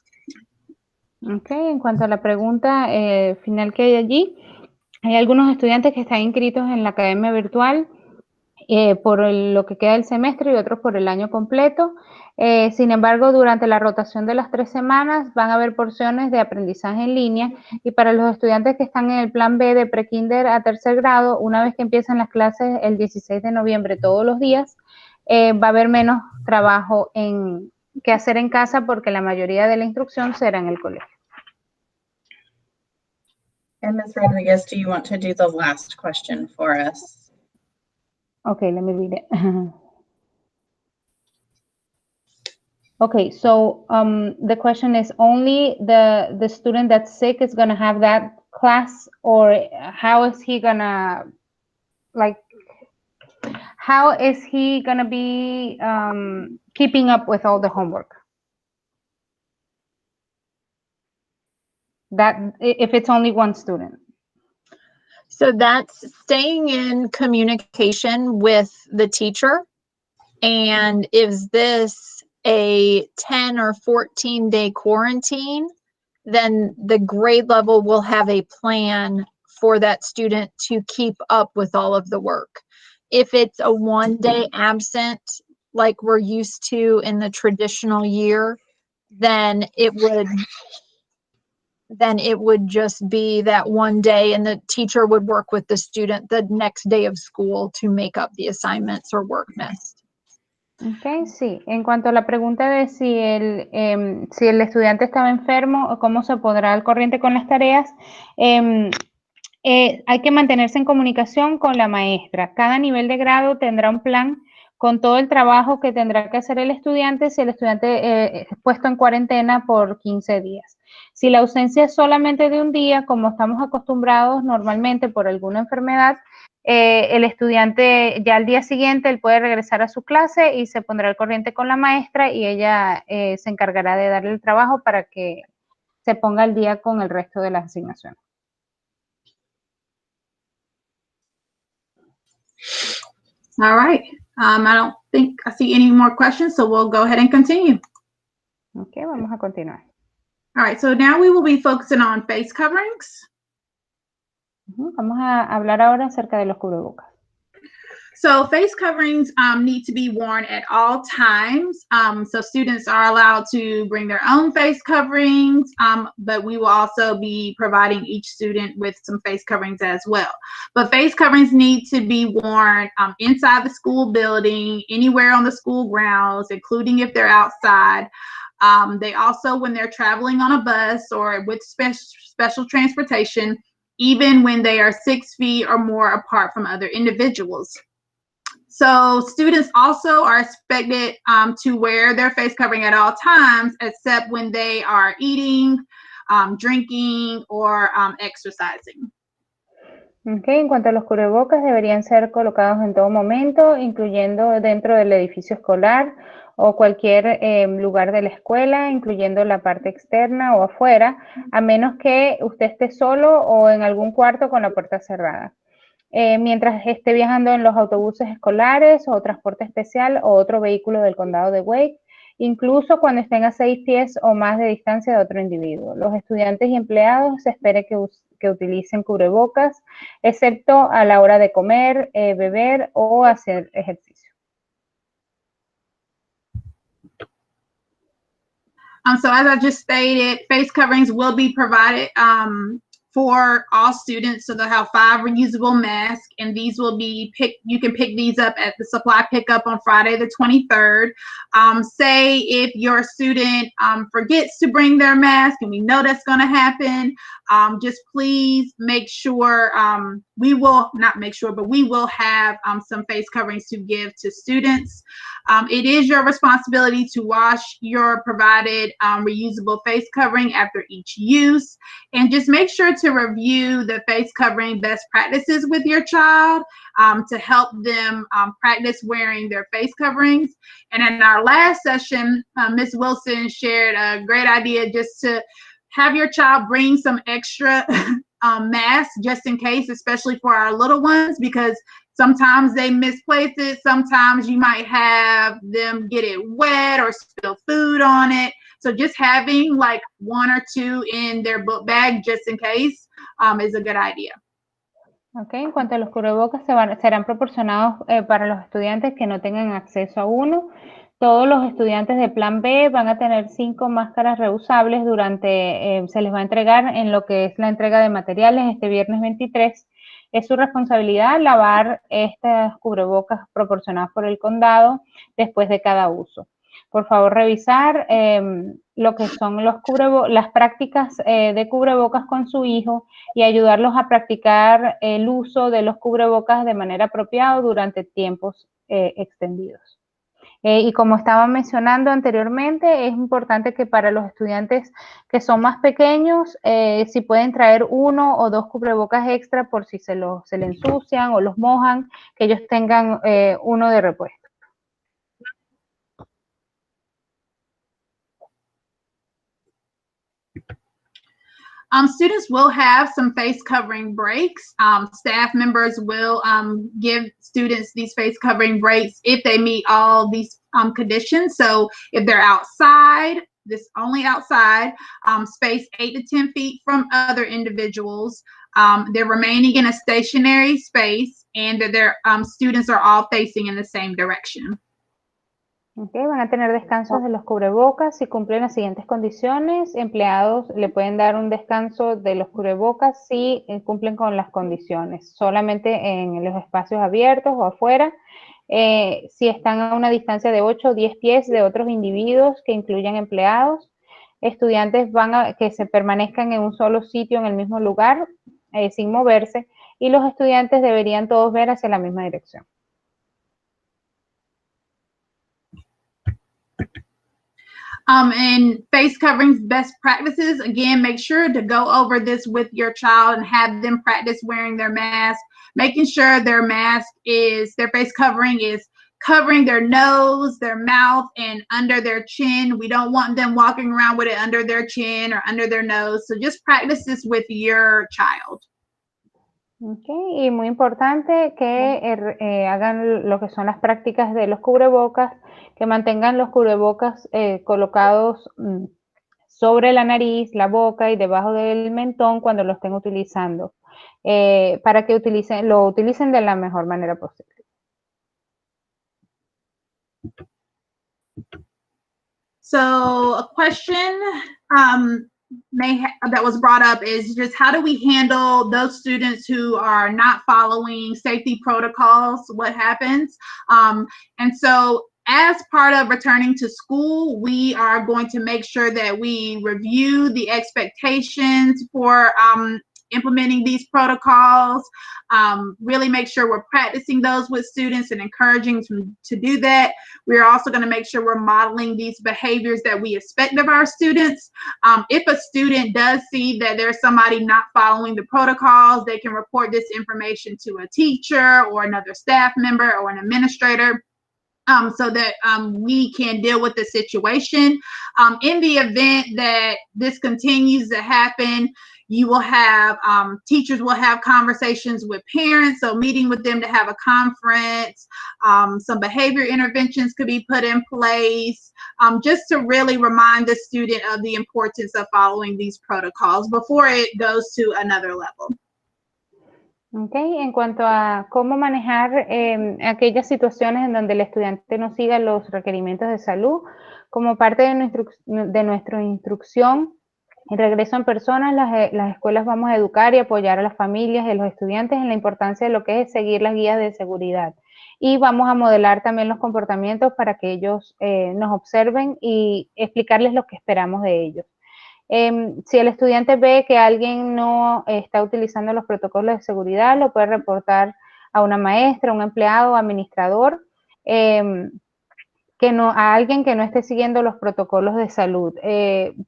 Okay, en cuanto a la pregunta final que hay allí, hay algunos estudiantes que están inscritos en la academia virtual por lo que queda del semestre y otros por el año completo. Sin embargo, durante la rotación de las 3 semanas van a haber porciones de aprendizaje en línea, y para los estudiantes que están en el plan B de prekinder a 3er grado, una vez que empiezan las clases el 16 de noviembre todos los días, va a haber menos trabajo que hacer en casa porque la mayoría de la instrucción será en el colegio. And Ms. Rodriguez, do you want to do the last question for us? Okay, let me read it. Okay, so the question is, only the student that's sick is going to have that class, or how is he going to, like, how is he going to be keeping up with all the homework? That if it's only one student. So that's staying in communication with the teacher. And is this a 10 or 14-day quarantine, then the grade level will have a plan for that student to keep up with all of the work. If it's a 1-day absent, like we're used to in the traditional year, then it would just be that 1 day, and the teacher would work with the student the next day of school to make up the assignments or work missed. Okay, sí. En cuanto a la pregunta de si si el estudiante estaba enfermo o cómo se podrá al corriente con las tareas, hay que mantenerse en comunicación con la maestra. Cada nivel de grado tendrá un plan con todo el trabajo que tendrá que hacer el estudiante si el estudiante es puesto en cuarentena por 15 días. Si la ausencia es solamente de un día, como estamos acostumbrados normalmente por alguna enfermedad, el estudiante ya al día siguiente él puede regresar a su clase y se pondrá al corriente con la maestra y ella se encargará de darle el trabajo para que se ponga al día con el resto de las asignaciones. All right. I don't think I see any more questions, so we'll go ahead and continue. Ok, vamos a continuar. All right, so now we will be focusing on face coverings. Vamos a hablar ahora acerca de los cubrebocas. So face coverings need to be worn at all times. So students are allowed to bring their own face coverings, but we will also be providing each student with some face coverings as well. But face coverings need to be worn inside the school building, anywhere on the school grounds, including if they're outside. They also, when they're traveling on a bus or with special transportation, even when they are 6 feet or more apart from other individuals. So students also are expected to wear their face covering at all times, except when they are eating, drinking, or exercising. Okay, en cuanto a los cubrebocas, deberían ser colocados en todo momento, incluyendo dentro del edificio escolar o cualquier lugar de la escuela, incluyendo la parte externa o afuera, a menos que usted esté solo o en algún cuarto con la puerta cerrada. Mientras esté viajando en los autobuses escolares o transporte especial o otro vehículo del condado de Wake, incluso cuando estén a 6 pies o más de distancia de otro individuo. Los estudiantes y empleados se espera que utilicen cubrebocas, excepto a la hora de comer, beber o hacer ejercicio. So as I just stated, face coverings will be provided for all students. So they'll have 5 reusable masks, and these will be you can pick these up at the supply pickup on Friday the 23rd. Say if your student forgets to bring their mask, and we know that's going to happen, just please make sure, we will have some face coverings to give to students. It is your responsibility to wash your provided reusable face covering after each use, and just make sure to review the face covering best practices with your child to help them practice wearing their face coverings. And in our last session, Ms. Wilson shared a great idea just to have your child bring some extra masks just in case, especially for our little ones, because sometimes they misplace it. Sometimes you might have them get it wet or spill food on it. So just having like 1 or 2 in their book bag just in case is a good idea. Okay, en cuanto a los cubrebocas, serán proporcionados para los estudiantes que no tengan acceso a uno. Todos los estudiantes de Plan B van a tener 5 máscaras reusables se les va a entregar en lo que es la entrega de materiales este viernes 23. Es su responsabilidad lavar estas cubrebocas proporcionadas por el condado después de cada uso. Por favor, revisar lo que son las prácticas de cubrebocas con su hijo y ayudarlos a practicar el uso de los cubrebocas de manera apropiada durante tiempos extendidos. Y como estaba mencionando anteriormente, es importante que para los estudiantes que son más pequeños, si pueden traer 1 o 2 cubrebocas extra por si se le ensucian o los mojan, que ellos tengan uno de repuesto. Students will have some face covering breaks. Staff members will give students these face covering breaks if they meet all these conditions. So if they're outside, this only outside, spaced 8 to 10 feet from other individuals, they're remaining in a stationary space, and that their students are all facing in the same direction. Okay, van a tener descansos de los cubrebocas si cumplen las siguientes condiciones. Empleados le pueden dar un descanso de los cubrebocas si cumplen con las condiciones, solamente en los espacios abiertos o afuera. Si están a una distancia de 8 o 10 pies de otros individuos que incluyan empleados. Estudiantes van a que se permanezcan en un solo sitio en el mismo lugar sin moverse, y los estudiantes deberían todos ver hacia la misma dirección. And face coverings best practices, again, make sure to go over this with your child and have them practice wearing their mask, making sure their face covering is covering their nose, their mouth, and under their chin. We don't want them walking around with it under their chin or under their nose. So just practice this with your child. Okay, y muy importante que hagan lo que son las prácticas de los cubrebocas, que mantengan los cubrebocas colocados sobre la nariz, la boca y debajo del mentón cuando lo estén utilizando, para que lo utilicen de la mejor manera posible. So a question that was brought up is just how do we handle those students who are not following safety protocols? What happens? And so as part of returning to school, we are going to make sure that we review the expectations for implementing these protocols, really make sure we're practicing those with students and encouraging them to do that. We're also going to make sure we're modeling these behaviors that we expect of our students. If a student does see that there's somebody not following the protocols, they can report this information to a teacher or another staff member or an administrator, so that we can deal with the situation. In the event that this continues to happen, you will have, teachers will have conversations with parents, so meeting with them to have a conference. Some behavior interventions could be put in place, just to really remind the student of the importance of following these protocols before it goes to another level. Okay, en cuanto a cómo manejar aquellas situaciones en donde el estudiante no siga los requerimientos de salud, como parte de nuestra instrucción y regreso en persona, las escuelas vamos a educar y apoyar a las familias y a los estudiantes en la importancia de lo que es seguir las guías de seguridad. Y vamos a modelar también los comportamientos para que ellos nos observen y explicarles lo que esperamos de ellos. Si el estudiante ve que alguien no está utilizando los protocolos de seguridad, lo puede reportar a una maestra, un empleado, administrador, a alguien que no esté siguiendo los protocolos de salud.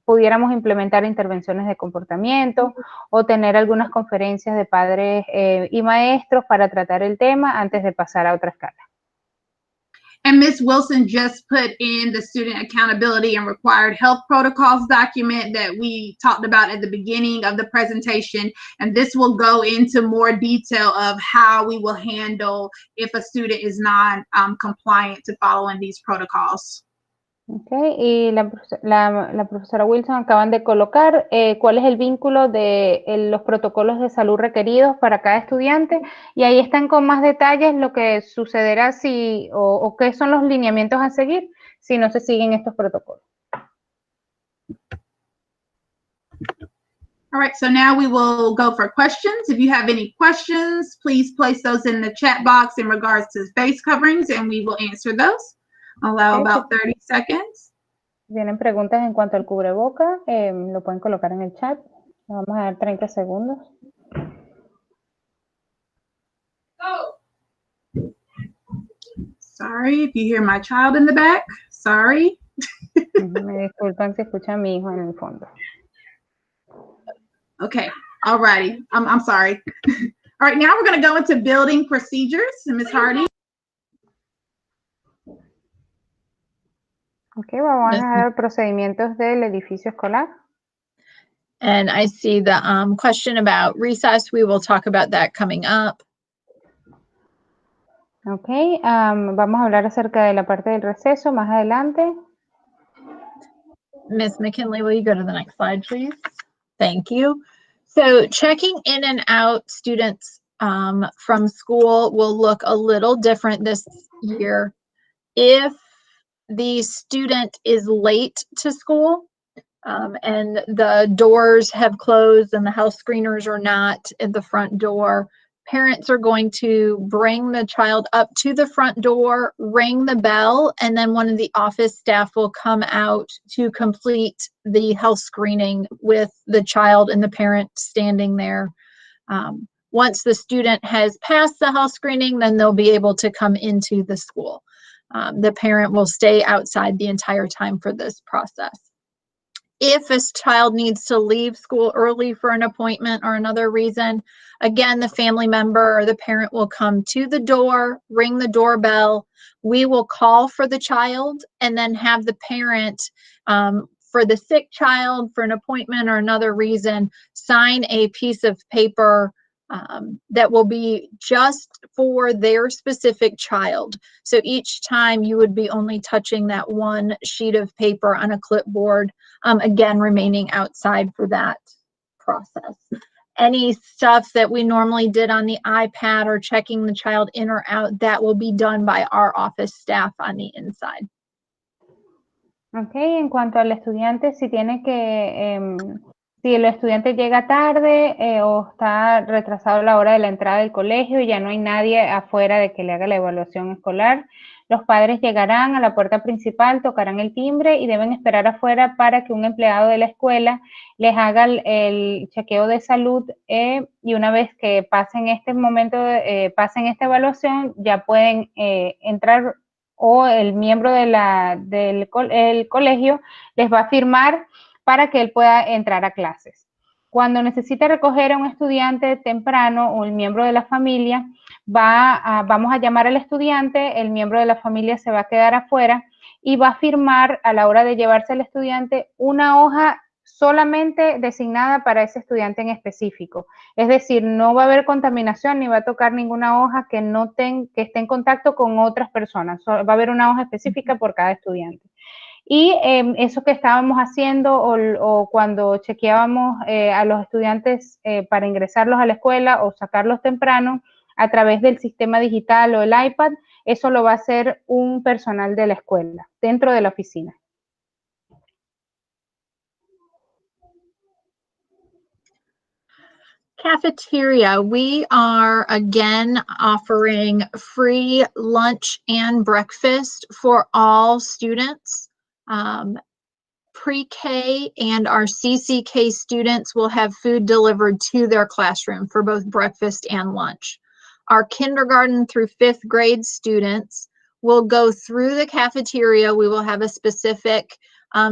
Pudiéramos implementar intervenciones de comportamiento o tener algunas conferencias de padres y maestros para tratar el tema antes de pasar a otra escala. And Ms. Wilson just put in the student accountability and required health protocols document that we talked about at the beginning of the presentation. And this will go into more detail of how we will handle if a student is not compliant to following these protocols. Okay, y la profesora Wilson acaban de colocar cuál es el vínculo de los protocolos de salud requeridos para cada estudiante, y ahí están con más detalles lo que sucederá si o qué son los lineamientos a seguir si no se siguen estos protocolos. All right, so now we will go for questions. If you have any questions, please place those in the chat box in regards to face coverings and we will answer those. Allow about 30 seconds. Tienen preguntas en cuanto al cubreboca, lo pueden colocar en el chat. Vamos a dar 30 segundos. Sorry if you hear my child in the back. Sorry. Me disculpan si escuchan a mi hijo en el fondo. Okay, all righty. I'm sorry. All right, now we're going to go into building procedures. Ms. Hardy. Ok, vamos a ver procedimientos del edificio escolar. And I see the question about recess. We will talk about that coming up. Ok, vamos a hablar acerca de la parte del receso más adelante. Miss McKinley, will you go to the next slide, please? Thank you. So checking in and out students from school will look a little different this year. If the student is late to school and the doors have closed and the health screeners are not at the front door, parents are going to bring the child up to the front door, ring the bell, and then one of the office staff will come out to complete the health screening with the child and the parent standing there. Once the student has passed the health screening, then they'll be able to come into the school. The parent will stay outside the entire time for this process. If a child needs to leave school early for an appointment or another reason, again, the family member or the parent will come to the door, ring the doorbell. We will call for the child and then have the parent, for the sick child, for an appointment or another reason, sign a piece of paper that will be just for their specific child. So each time you would be only touching that one sheet of paper on a clipboard, again, remaining outside for that process. Any stuff that we normally did on the iPad or checking the child in or out, that will be done by our office staff on the inside. Ok, en cuanto al estudiante, si tiene que, si el estudiante llega tarde o está retrasado la hora de la entrada del colegio y ya no hay nadie afuera de que le haga la evaluación escolar, los padres llegarán a la puerta principal, tocarán el timbre y deben esperar afuera para que un empleado de la escuela les haga el chequeo de salud y una vez que pasen este momento, pasen esta evaluación, ya pueden entrar o el miembro del colegio les va a firmar para que él pueda entrar a clases. Cuando necesite recoger a un estudiante temprano o el miembro de la familia, vamos a llamar al estudiante, el miembro de la familia se va a quedar afuera y va a firmar a la hora de llevarse al estudiante una hoja solamente designada para ese estudiante en específico. Es decir, no va a haber contaminación ni va a tocar ninguna hoja que esté en contacto con otras personas. Va a haber una hoja específica por cada estudiante. Y eso que estábamos haciendo o cuando chequeábamos a los estudiantes para ingresarlos a la escuela o sacarlos temprano a través del sistema digital o el iPad, eso lo va a hacer un personal de la escuela dentro de la oficina. Cafeteria, we are again offering free lunch and breakfast for all students. Pre-K and our CCK students will have food delivered to their classroom for both breakfast and lunch. Our kindergarten through 5th grade students will go through the cafeteria. We will have a specific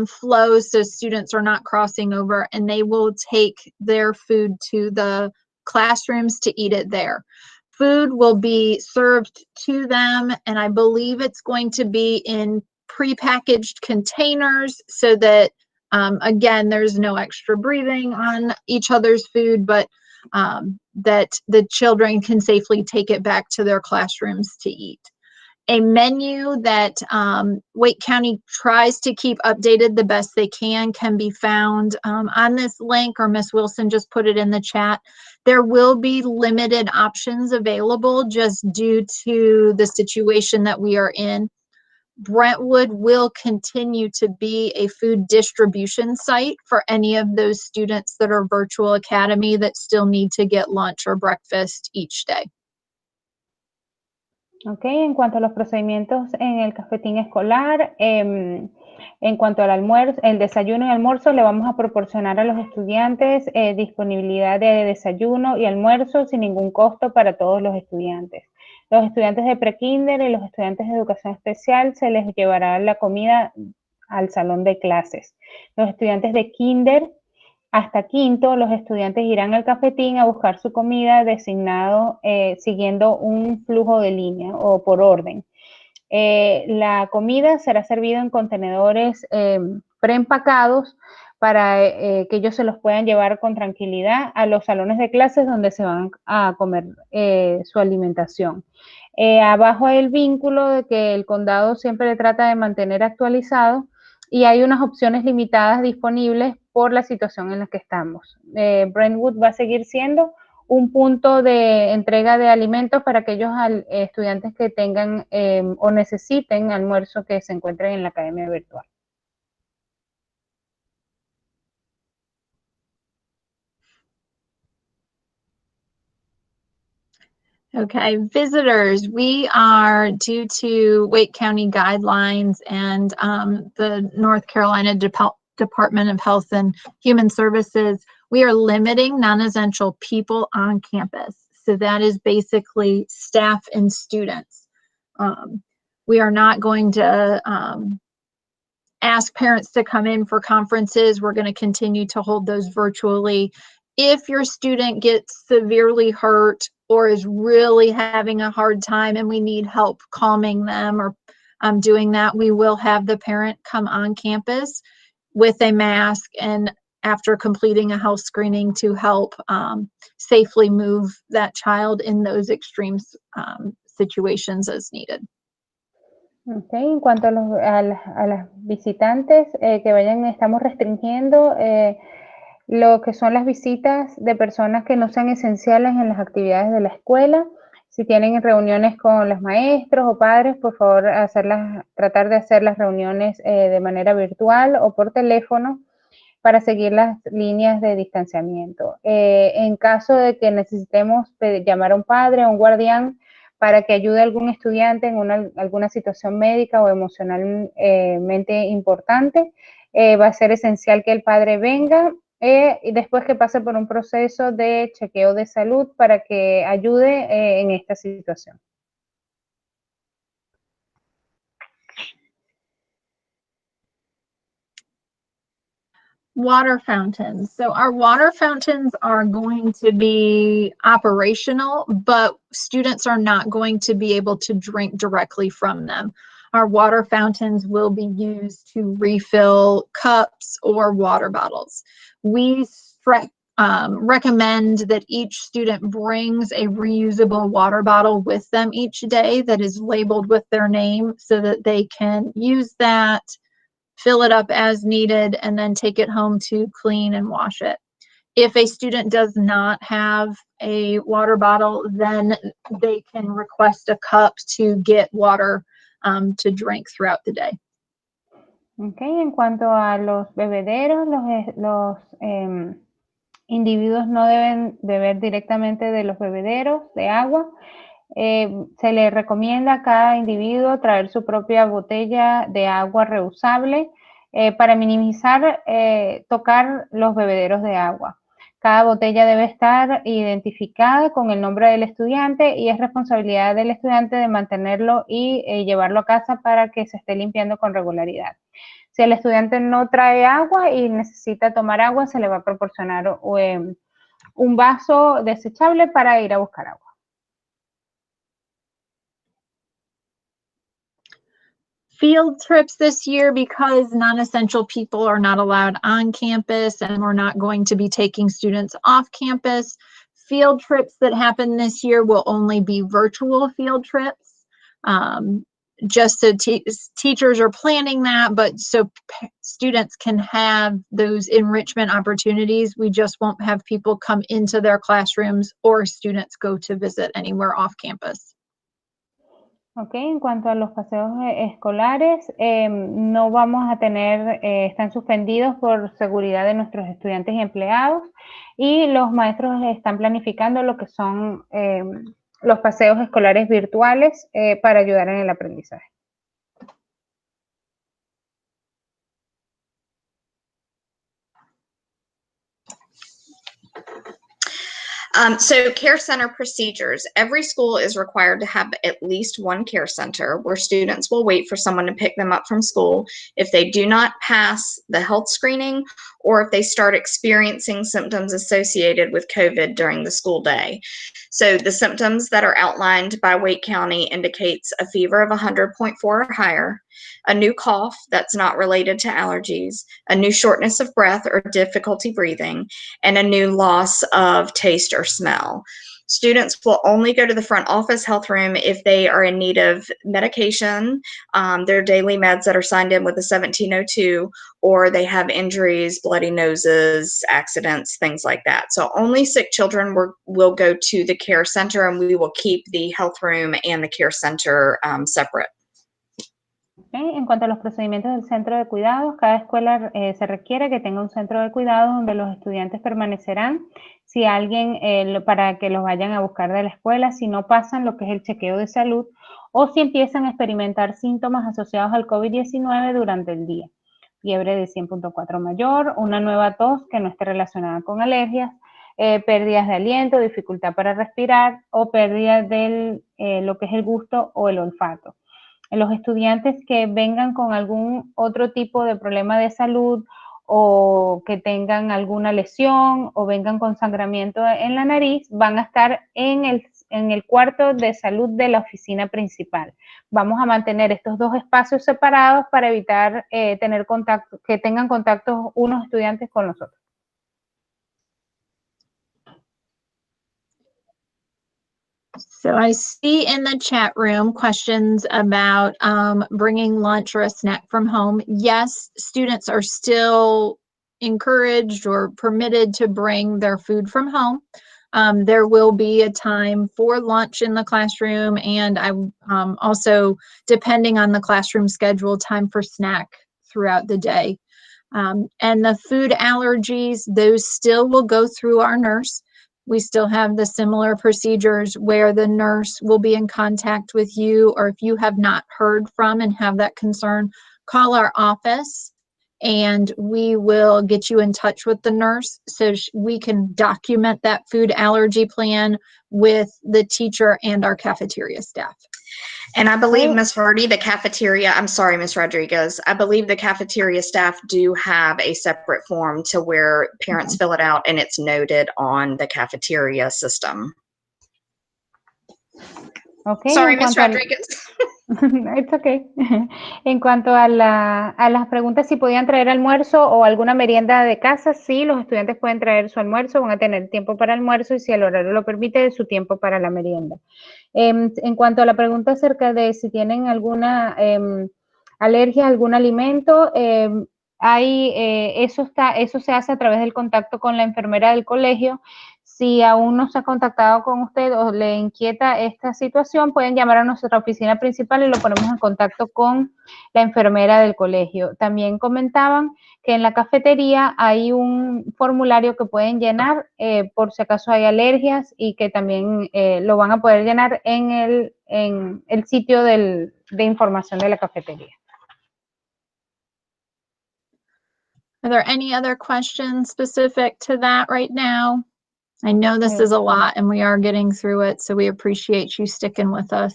flow so students are not crossing over, and they will take their food to the classrooms to eat it there. Food will be served to them, and I believe it's going to be in prepackaged containers so that, again, there's no extra breathing on each other's food, but that the children can safely take it back to their classrooms to eat. A menu that Wake County tries to keep updated the best they can be found on this link, or Miss Wilson just put it in the chat. There will be limited options available just due to the situation that we are in. Brentwood will continue to be a food distribution site for any of those students that are virtual academy that still need to get lunch or breakfast each day. Ok, en cuanto a los procedimientos en el cafetín escolar, en cuanto al almuerzo, el desayuno y almuerzo, le vamos a proporcionar a los estudiantes disponibilidad de desayuno y almuerzo sin ningún costo para todos los estudiantes. Los estudiantes de prekinder y los estudiantes de educación especial se les llevará la comida al salón de clases. Los estudiantes de kinder hasta quinto, los estudiantes irán al cafetín a buscar su comida designado siguiendo un flujo de línea o por orden. La comida será servida en contenedores preempacados para que ellos se los puedan llevar con tranquilidad a los salones de clases donde se van a comer su alimentación. Abajo hay el vínculo de que el condado siempre trata de mantener actualizado y hay unas opciones limitadas disponibles por la situación en la que estamos. Brentwood va a seguir siendo un punto de entrega de alimentos para aquellos estudiantes que tengan o necesiten almuerzo que se encuentren en la academia virtual. Okay, visitors, we are, due to Wake County guidelines and the North Carolina Department of Health and Human Services, we are limiting non-essential people on campus. So that is basically staff and students. We are not going to ask parents to come in for conferences. We're going to continue to hold those virtually. If your student gets severely hurt or is really having a hard time and we need help calming them or doing that, we will have the parent come on campus with a mask and after completing a health screening to help safely move that child in those extreme situations as needed. Okay. En cuanto a las visitantes que vayan, estamos restringiendo lo que son las visitas de personas que no sean esenciales en las actividades de la escuela. Si tienen reuniones con los maestros o padres, por favor, tratar de hacer las reuniones de manera virtual o por teléfono para seguir las líneas de distanciamiento. En caso de que necesitemos llamar a un padre o un guardián para que ayude a algún estudiante en alguna situación médica o emocionalmente importante, va a ser esencial que el padre venga y después que pase por un proceso de chequeo de salud para que ayude en esta situación. Water fountains. So our water fountains are going to be operational, but students are not going to be able to drink directly from them. Our water fountains will be used to refill cups or water bottles. We recommend that each student brings a reusable water bottle with them each day that is labeled with their name so that they can use that, fill it up as needed, and then take it home to clean and wash it. If a student does not have a water bottle, then they can request a cup to get water to drink throughout the day. Okay. En cuanto a los bebederos, los individuos no deben beber directamente de los bebederos de agua. Se le recomienda a cada individuo traer su propia botella de agua reusable para minimizar tocar los bebederos de agua. Cada botella debe estar identificada con el nombre del estudiante y es responsabilidad del estudiante de mantenerlo y llevarlo a casa para que se esté limpiando con regularidad. Si el estudiante no trae agua y necesita tomar agua, se le va a proporcionar un vaso desechable para ir a buscar agua. Field trips this year, because non-essential people are not allowed on campus and we're not going to be taking students off campus. Field trips that happen this year will only be virtual field trips. Just so teachers are planning that, but so students can have those enrichment opportunities. We just won't have people come into their classrooms or students go to visit anywhere off campus. Ok, en cuanto a los paseos escolares, no vamos a tener, están suspendidos por seguridad de nuestros estudiantes y empleados, y los maestros están planificando lo que son los paseos escolares virtuales para ayudar en el aprendizaje. So care center procedures. Every school is required to have at least one care center where students will wait for someone to pick them up from school if they do not pass the health screening or if they start experiencing symptoms associated with COVID during the school day. So the symptoms that are outlined by Wake County indicates a fever of 100.4 or higher, a new cough that's not related to allergies, a new shortness of breath or difficulty breathing, and a new loss of taste or smell. Students will only go to the front office health room if they are in need of medication, their daily meds that are signed in with the 1702, or they have injuries, bloody noses, accidents, things like that. So only sick children will go to the care center, and we will keep the health room and the care center separate. Okay. En cuanto a los procedimientos del centro de cuidados, cada escuela se requiere que tenga un centro de cuidados donde los estudiantes permanecerán si alguien, para que los vayan a buscar de la escuela, si no pasan lo que es el chequeo de salud o si empiezan a experimentar síntomas asociados al COVID-19 durante el día. Fiebre de 100.4 mayor, una nueva tos que no esté relacionada con alergias, pérdidas de aliento, dificultad para respirar o pérdida de lo que es el gusto o el olfato. Los estudiantes que vengan con algún otro tipo de problema de salud o que tengan alguna lesión o vengan con sangramiento en la nariz van a estar en el cuarto de salud de la oficina principal. Vamos a mantener estos dos espacios separados para evitar tener contacto, que tengan contacto unos estudiantes con los otros. So I see in the chat room questions about bringing lunch or a snack from home. Yes, students are still encouraged or permitted to bring their food from home. There will be a time for lunch in the classroom, and I also, depending on the classroom schedule, time for snack throughout the day. And the food allergies, those still will go through our nurse. We still have the similar procedures where the nurse will be in contact with you, or if you have not heard from and have that concern, call our office and we will get you in touch with the nurse so we can document that food allergy plan with the teacher and our cafeteria staff. And I believe, Ms. Hardy, the cafeteria, I'm sorry, Ms. Rodriguez, I believe the cafeteria staff do have a separate form to where parents fill it out and it's noted on the cafeteria system. Okay, sorry, Ms. Rodriguez. It's okay. En cuanto a las preguntas si podían traer almuerzo o alguna merienda de casa, sí, los estudiantes pueden traer su almuerzo, van a tener tiempo para almuerzo y si el horario lo permite, su tiempo para la merienda. En cuanto a la pregunta acerca de si tienen alguna alergia a algún alimento, eso se hace a través del contacto con la enfermera del colegio. Si aún no se ha contactado con usted o le inquieta esta situación, pueden llamar a nuestra oficina principal y lo ponemos en contacto con la enfermera del colegio. También comentaban que en la cafetería hay un formulario que pueden llenar por si acaso hay alergias y que también lo van a poder llenar en el sitio de información de la cafetería. Are there any other questions specific to that right now? I know this is a lot and we are getting through it, so we appreciate you sticking with us.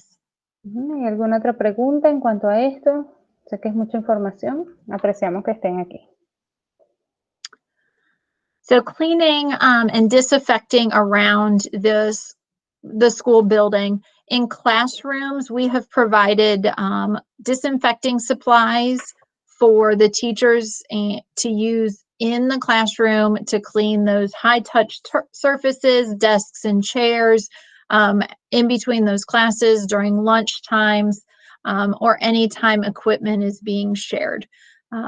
¿Hay alguna otra pregunta en cuanto a esto? Sé que es mucha información. Apreciamos que estén aquí. So cleaning and disinfecting around the school building. In classrooms, we have provided disinfecting supplies for the teachers to use in the classroom to clean those high-touch surfaces, desks and chairs, in between those classes, during lunch times, or anytime equipment is being shared.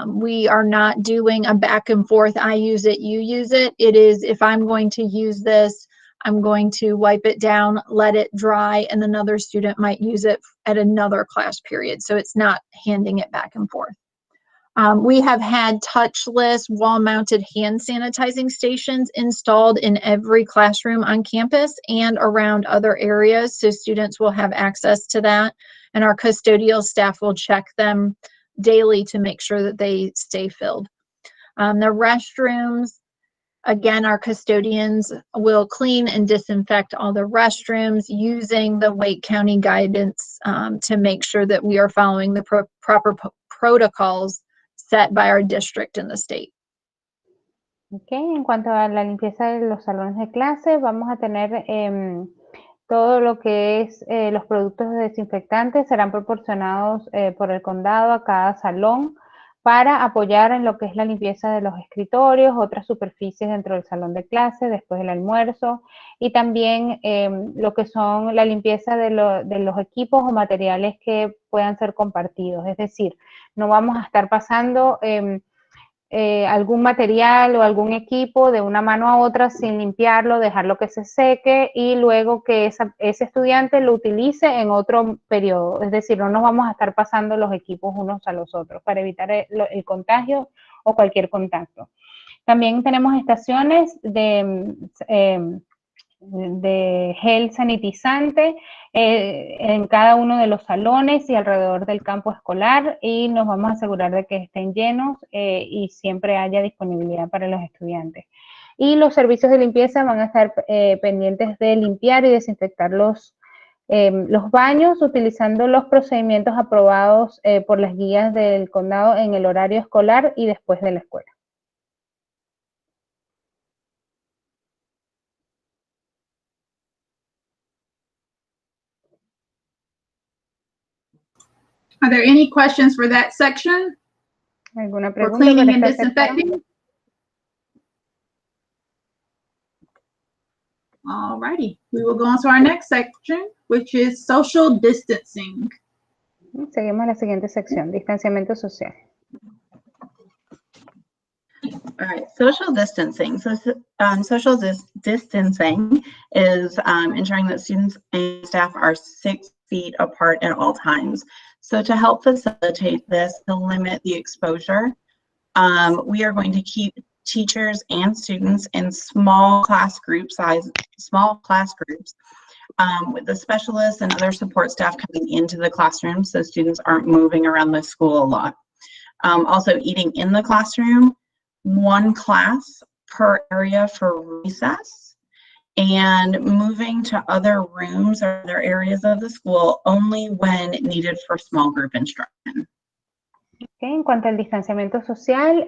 We are not doing a back and forth, I use it, you use it. It is, if I'm going to use this, I'm going to wipe it down, let it dry, and another student might use it at another class period. So it's not handing it back and forth. We have had touchless wall-mounted hand sanitizing stations installed in every classroom on campus and around other areas, so students will have access to that, and our custodial staff will check them daily to make sure that they stay filled. The restrooms, again, our custodians will clean and disinfect all the restrooms using the Wake County guidance to make sure that we are following the proper protocols set by our district in the state. Okay, en cuanto a la limpieza de los salones de clase, vamos a tener Todo lo que es los productos desinfectantes serán proporcionados por el condado a cada salón para apoyar en lo que es la limpieza de los escritorios, otras superficies dentro del salón de clase, después del almuerzo, y también lo que son la limpieza de los equipos o materiales que puedan ser compartidos. Es decir, no vamos a estar pasando algún material o algún equipo de una mano a otra sin limpiarlo, dejarlo que se seque y luego que ese estudiante lo utilice en otro periodo. Es decir, no nos vamos a estar pasando los equipos unos a los otros para evitar el contagio o cualquier contacto. También tenemos estaciones de gel sanitizante en cada uno de los salones y alrededor del campo escolar, y nos vamos a asegurar de que estén llenos y siempre haya disponibilidad para los estudiantes. Y los servicios de limpieza van a estar pendientes de limpiar y desinfectar los baños utilizando los procedimientos aprobados por las guías del condado en el horario escolar y después de la escuela. Are there any questions for that section? ¿Alguna For pregunta cleaning para and esta sección? disinfecting? All righty, we will go on to our next section, which is social distancing. Seguimos a la siguiente sección, distanciamiento social. All right, social distancing. So social distancing is ensuring that students and staff are 6 feet apart at all times. So to help facilitate this, to limit the exposure, we are going to keep teachers and students in small class groups with the specialists and other support staff coming into the classroom so students aren't moving around the school a lot. Also eating in the classroom, 1 class per area for recess, and moving to other rooms or other areas of the school only when needed for small group instruction. Okay, en cuanto al distanciamiento social,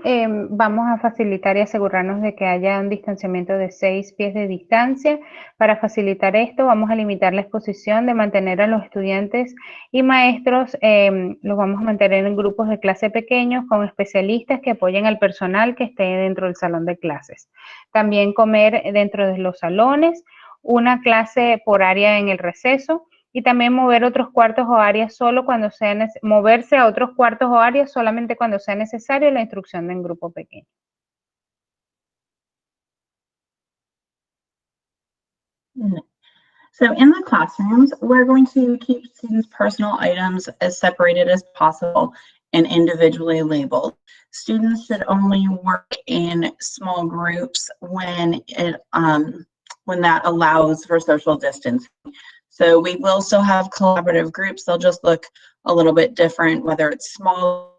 vamos a facilitar y asegurarnos de que haya un distanciamiento de 6 pies de distancia. Para facilitar esto, vamos a limitar la exposición de mantener a los estudiantes y maestros, los vamos a mantener en grupos de clase pequeños con especialistas que apoyen al personal que esté dentro del salón de clases. También comer dentro de los salones, una clase por área en el receso, y también mover otros cuartos o áreas moverse a otros cuartos o áreas solamente cuando sea necesario la instrucción de un grupo pequeño. So in the classrooms, we're going to keep students' personal items as separated as possible and individually labeled. Students should only work in small groups when that allows for social distancing. So we will still have collaborative groups. They'll just look a little bit different, whether it's small.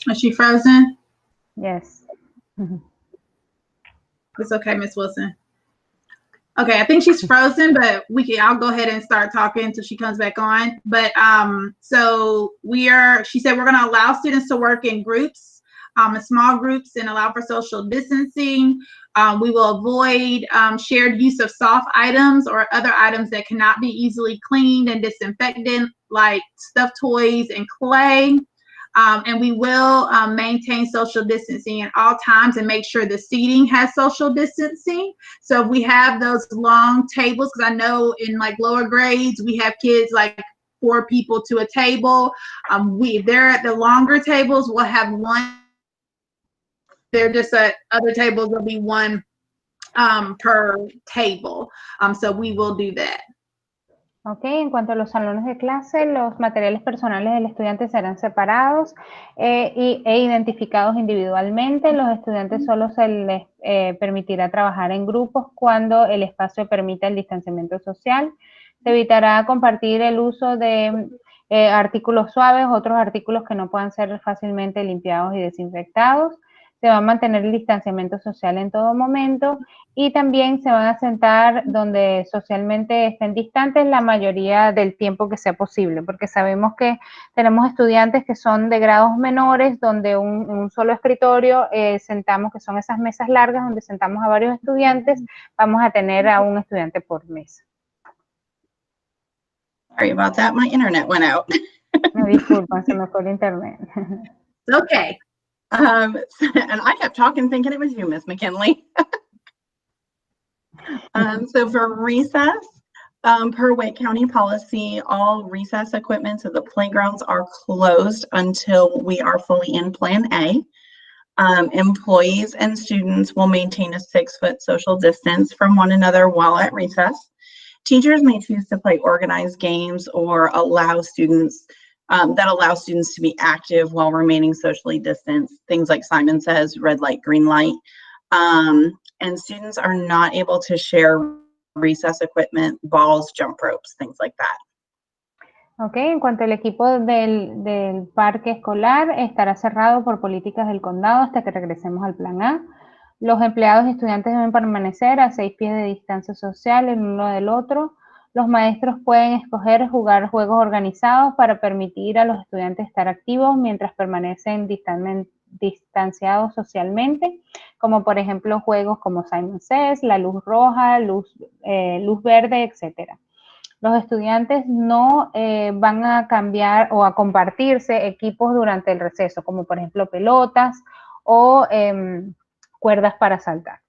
Is she frozen? Yes. It's okay, Miss Wilson. Okay, I think she's frozen, but I'll go ahead and start talking until she comes back on. But so she said we're gonna allow students to work in groups, in small groups, and allow for social distancing. We will avoid shared use of soft items or other items that cannot be easily cleaned and disinfected, like stuffed toys and clay. And we will maintain social distancing at all times and make sure the seating has social distancing. So if we have those long tables, because I know in like lower grades, we have kids like 4 people to a table. If they're at the longer tables, we'll have 1. They're just at other tables, there'll be 1 per table. So we will do that. Ok, en cuanto a los salones de clase, los materiales personales del estudiante serán separados e identificados individualmente. Los estudiantes solo se les permitirá trabajar en grupos cuando el espacio permita el distanciamiento social. Se evitará compartir el uso de artículos suaves, otros artículos que no puedan ser fácilmente limpiados y desinfectados. se va a mantener el distanciamiento social en todo momento y también se van a sentar donde socialmente estén distantes la mayoría del tiempo que sea posible, porque sabemos que tenemos estudiantes que son de grados menores, donde un solo escritorio sentamos, que son esas mesas largas donde sentamos a varios estudiantes, vamos a tener a un estudiante por mesa. Sorry about that, my internet went out. Me disculpan, se me fue el internet. Okay. And I kept talking thinking it was you, Miss McKinley. So for recess, per Wake County policy, all recess equipment to the playgrounds are closed until we are fully in Plan A. Employees and students will maintain a 6-foot social distance from one another while at recess. Teachers may choose to play organized games or allow students to be active while remaining socially distanced. Things like Simon says, red light, green light. And students are not able to share recess equipment, balls, jump ropes, things like that. Ok, en cuanto al equipo del parque escolar, estará cerrado por políticas del condado hasta que regresemos al plan A. Los empleados y estudiantes deben permanecer a 6 pies de distancia social el uno del otro. Los maestros pueden escoger jugar juegos organizados para permitir a los estudiantes estar activos mientras permanecen distanciados socialmente, como por ejemplo juegos como Simon Says, la luz roja, luz verde, etc. Los estudiantes no van a cambiar o a compartirse equipos durante el receso, como por ejemplo pelotas o cuerdas para saltar.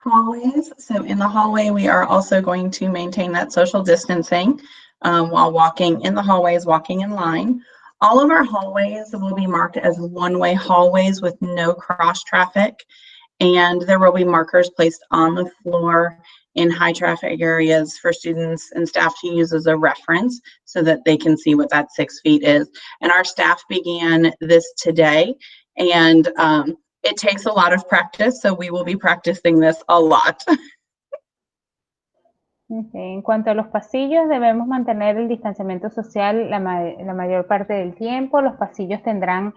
Hallways. So in the hallway, we are also going to maintain that social distancing while walking in the hallways, walking in line. All of our hallways will be marked as one-way hallways with no cross traffic, and there will be markers placed on the floor in high traffic areas for students and staff to use as a reference so that they can see what that 6 feet is. And our staff began this today, and it takes a lot of practice, so we will be practicing this a lot. Okay. En cuanto a los pasillos, debemos mantener el distanciamiento social la mayor parte del tiempo. Los pasillos tendrán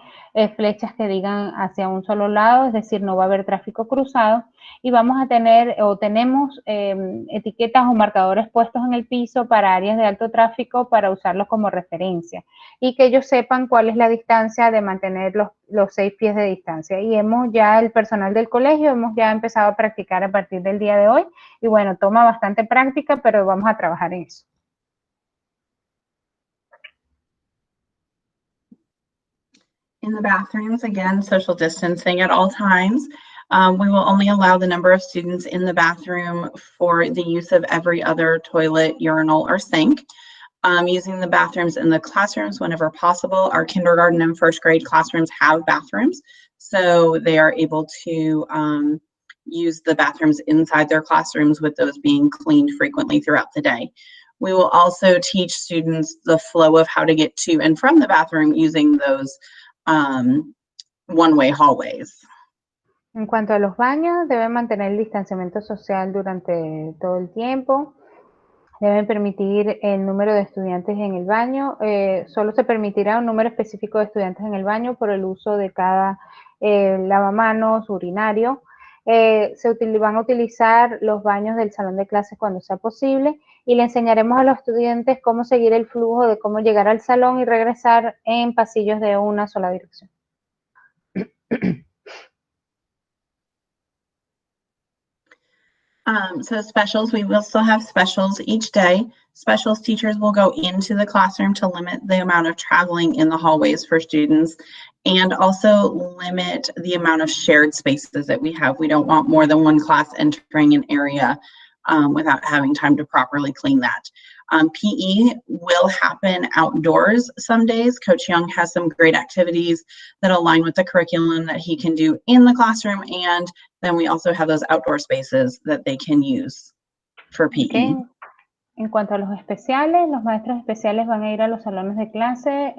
flechas que digan hacia un solo lado, es decir, no va a haber tráfico cruzado. Y vamos a tener o tenemos etiquetas o marcadores puestos en el piso para áreas de alto tráfico para usarlos como referencia y que ellos sepan cuál es la distancia de mantener los 6 pies de distancia. Y el personal del colegio hemos ya empezado a practicar a partir del día de hoy. Y bueno, toma bastante práctica, pero vamos a trabajar en eso. In the bathrooms, again, social distancing at all times. We will only allow the number of students in the bathroom for the use of every other toilet, urinal, or sink. Using the bathrooms in the classrooms whenever possible. Our kindergarten and first grade classrooms have bathrooms, so they are able to use the bathrooms inside their classrooms with those being cleaned frequently throughout the day. We will also teach students the flow of how to get to and from the bathroom using those one-way hallways. En cuanto a los baños, deben mantener el distanciamiento social durante todo el tiempo. Deben permitir el número de estudiantes en el baño. Solo se permitirá un número específico de estudiantes en el baño por el uso de cada lavamanos, urinario. Van a utilizar los baños del salón de clases cuando sea posible y le enseñaremos a los estudiantes cómo seguir el flujo de cómo llegar al salón y regresar en pasillos de una sola dirección. So specials, we will still have specials each day. Specials teachers will go into the classroom to limit the amount of traveling in the hallways for students and also limit the amount of shared spaces that we have. We don't want more than one class entering an area without having time to properly clean that. PE will happen outdoors some days. Coach Young has some great activities that align with the curriculum that he can do in the classroom, and then we also have those outdoor spaces that they can use for PE. Okay. En cuanto a los especiales, los maestros especiales van a ir a los salones de clase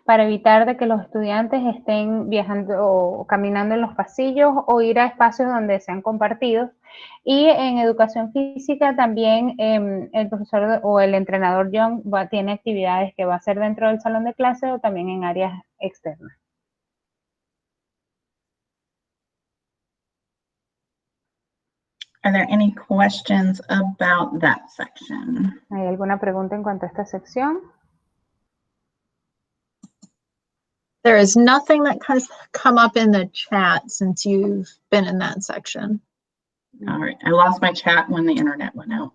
para evitar de que los estudiantes estén viajando o caminando en los pasillos o ir a espacios donde sean compartidos. Y en educación física también el profesor o el entrenador John tiene actividades que va a hacer dentro del salón de clase o también en áreas externas. Are there any questions about that section? ¿Hay alguna pregunta en cuanto a esta sección? There is nothing that has come up in the chat since you've been in that section. All right, I lost my chat when the internet went out.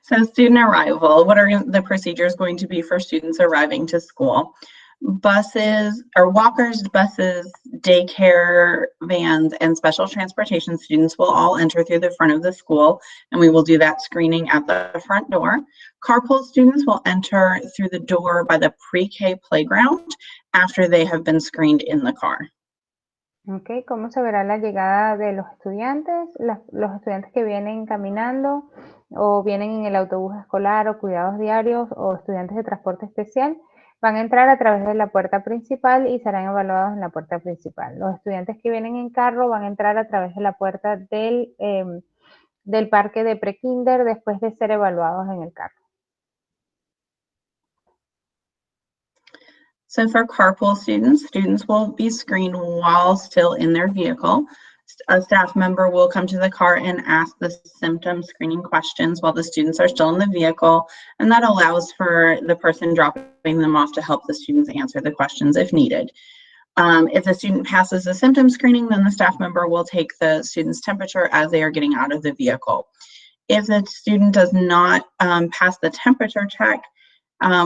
So student arrival, what are the procedures going to be for students arriving to school? Buses or walkers, buses, daycare vans, and special transportation students will all enter through the front of the school, and we will do that screening at the front door. Carpool students will enter through the door by the pre-K playground after they have been screened in the car. Okay, ¿cómo se verá la llegada de los estudiantes? Los estudiantes que vienen caminando o vienen en el autobús escolar o cuidados diarios o estudiantes de transporte especial van a entrar a través de la puerta principal y serán evaluados en la puerta principal. Los estudiantes que vienen en carro van a entrar a través de la puerta del parque de pre-kinder después de ser evaluados en el carro. So for carpool students, students will be screened while still in their vehicle. A staff member will come to the car and ask the symptom screening questions while the students are still in the vehicle, and that allows for the person dropping them off to help the students answer the questions if needed. If the student passes the symptom screening, then the staff member will take the student's temperature as they are getting out of the vehicle. If the student does not pass the temperature check,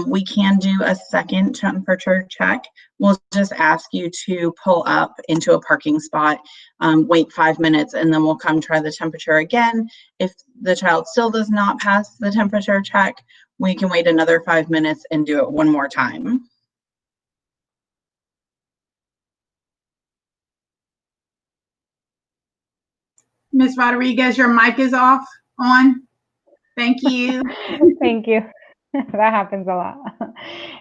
we can do a second temperature check. We'll just ask you to pull up into a parking spot, wait 5 minutes, and then we'll come try the temperature again. If the child still does not pass the temperature check, we can wait another 5 minutes and do it one more time. Ms. Rodriguez, your mic is on. Thank you. Thank you. That happens a lot.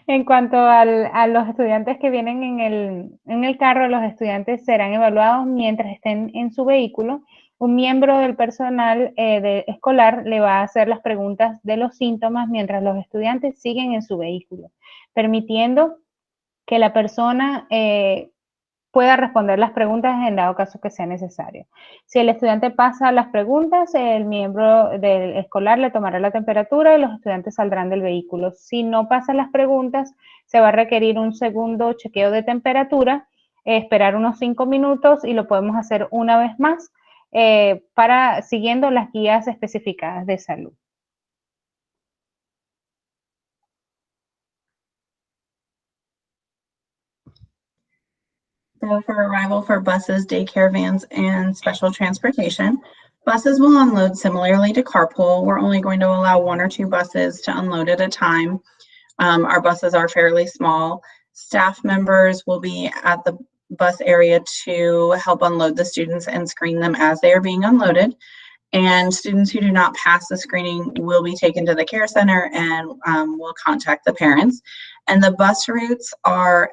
En cuanto a los estudiantes que vienen en el carro, los estudiantes serán evaluados mientras estén en su vehículo. Un miembro del personal escolar le va a hacer las preguntas de los síntomas mientras los estudiantes siguen en su vehículo, permitiendo que la persona pueda responder las preguntas en dado caso que sea necesario. Si el estudiante pasa las preguntas, el miembro del escolar le tomará la temperatura y los estudiantes saldrán del vehículo. Si no pasa las preguntas, se va a requerir un segundo chequeo de temperatura, esperar unos 5 minutos y lo podemos hacer una vez más siguiendo las guías especificadas de salud. So for arrival for buses, daycare vans, and special transportation, buses will unload similarly to carpool. We're only going to allow 1 or 2 buses to unload at a time. Our buses are fairly small. Staff members will be at the bus area to help unload the students and screen them as they are being unloaded. And students who do not pass the screening will be taken to the care center and will contact the parents. And the bus routes are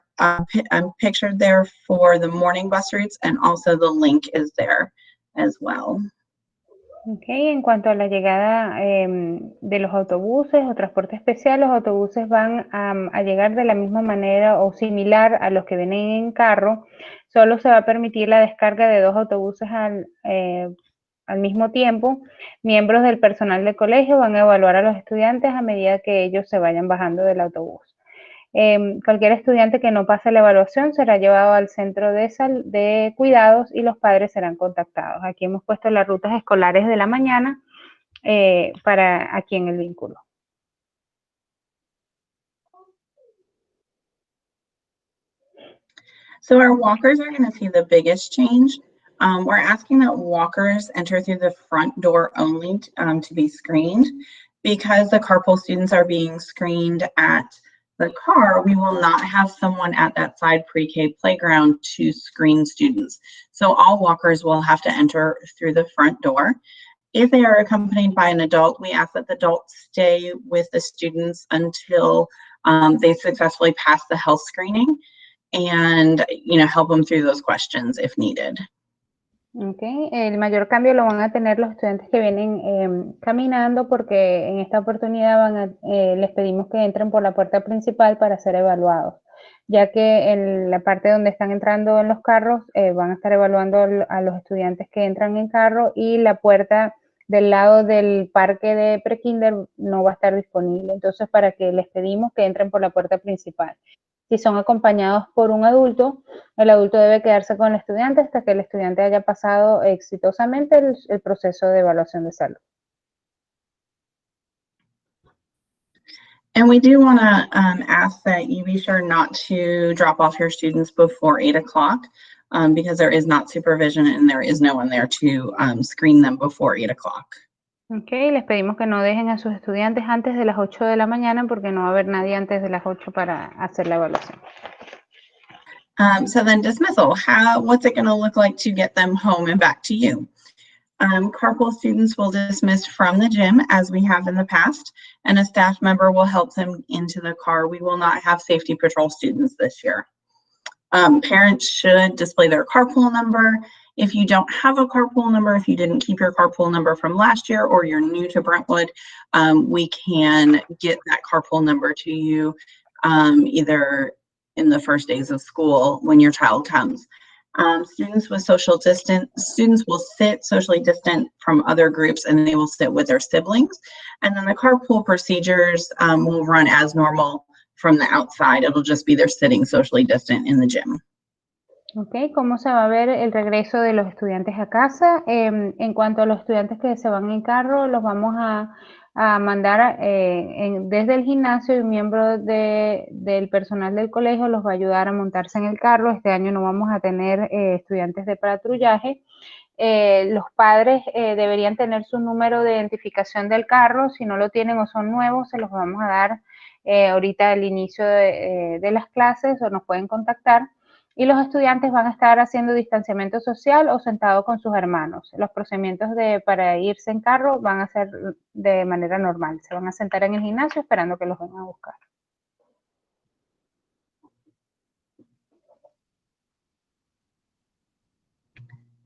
pictured there for the morning bus routes, and also the link is there as well. Okay, en cuanto a la llegada de los autobuses o transporte especial, los autobuses van a llegar de la misma manera o similar a los que vienen en carro. Solo se va a permitir la descarga de 2 autobuses al mismo tiempo. Miembros del personal del colegio van a evaluar a los estudiantes a medida que ellos se vayan bajando del autobús. Cualquier estudiante que no pase la evaluación será llevado al centro de cuidados y los padres serán contactados. Aquí hemos puesto las rutas escolares de la mañana para aquí en el vínculo. So our walkers are going to see the biggest change. We're asking that walkers enter through the front door only to be screened. Because the carpool students are being screened at the car, we will not have someone at that side pre-K playground to screen students. So all walkers will have to enter through the front door. If they are accompanied by an adult, we ask that the adult stay with the students until they successfully pass the health screening and, help them through those questions if needed. Okay. El mayor cambio lo van a tener los estudiantes que vienen caminando porque en esta oportunidad les pedimos que entren por la puerta principal para ser evaluados, ya que en la parte donde están entrando en los carros van a estar evaluando a los estudiantes que entran en carro y la puerta del lado del parque de prekinder no va a estar disponible. Entonces, para que les pedimos que entren por la puerta principal. Si son acompañados por un adulto, el adulto debe quedarse con el estudiante hasta que el estudiante haya pasado exitosamente el proceso de evaluación de salud. And we do want to ask that you be sure not to drop off your students before 8 o'clock because there is not supervision and there is no one there to screen them before 8 o'clock. Okay, les pedimos que no dejen a sus estudiantes antes de las 8 de la mañana porque no va a haber nadie antes de las 8 para hacer la evaluación. So then dismissal, what's it going to look like to get them home and back to you? Carpool students will dismiss from the gym as we have in the past, and a staff member will help them into the car. We will not have safety patrol students this year. Parents should display their carpool number. If you don't have a carpool number, if you didn't keep your carpool number from last year or you're new to Brentwood, we can get that carpool number to you either in the first days of school when your child comes. Students will sit socially distant from other groups and they will sit with their siblings. And then the carpool procedures will run as normal from the outside. It'll just be they're sitting socially distant in the gym. Ok, ¿cómo se va a ver el regreso de los estudiantes a casa? En cuanto a los estudiantes que se van en carro, los vamos a mandar desde el gimnasio y un miembro del personal del colegio los va a ayudar a montarse en el carro. Este año no vamos a tener estudiantes de patrullaje. Los padres deberían tener su número de identificación del carro. Si no lo tienen o son nuevos, se los vamos a dar ahorita al inicio de las clases o nos pueden contactar. Y los estudiantes van a estar haciendo distanciamiento social o sentados con sus hermanos. Los procedimientos para irse en carro van a ser de manera normal. Se van a sentar en el gimnasio esperando que los vengan a buscar.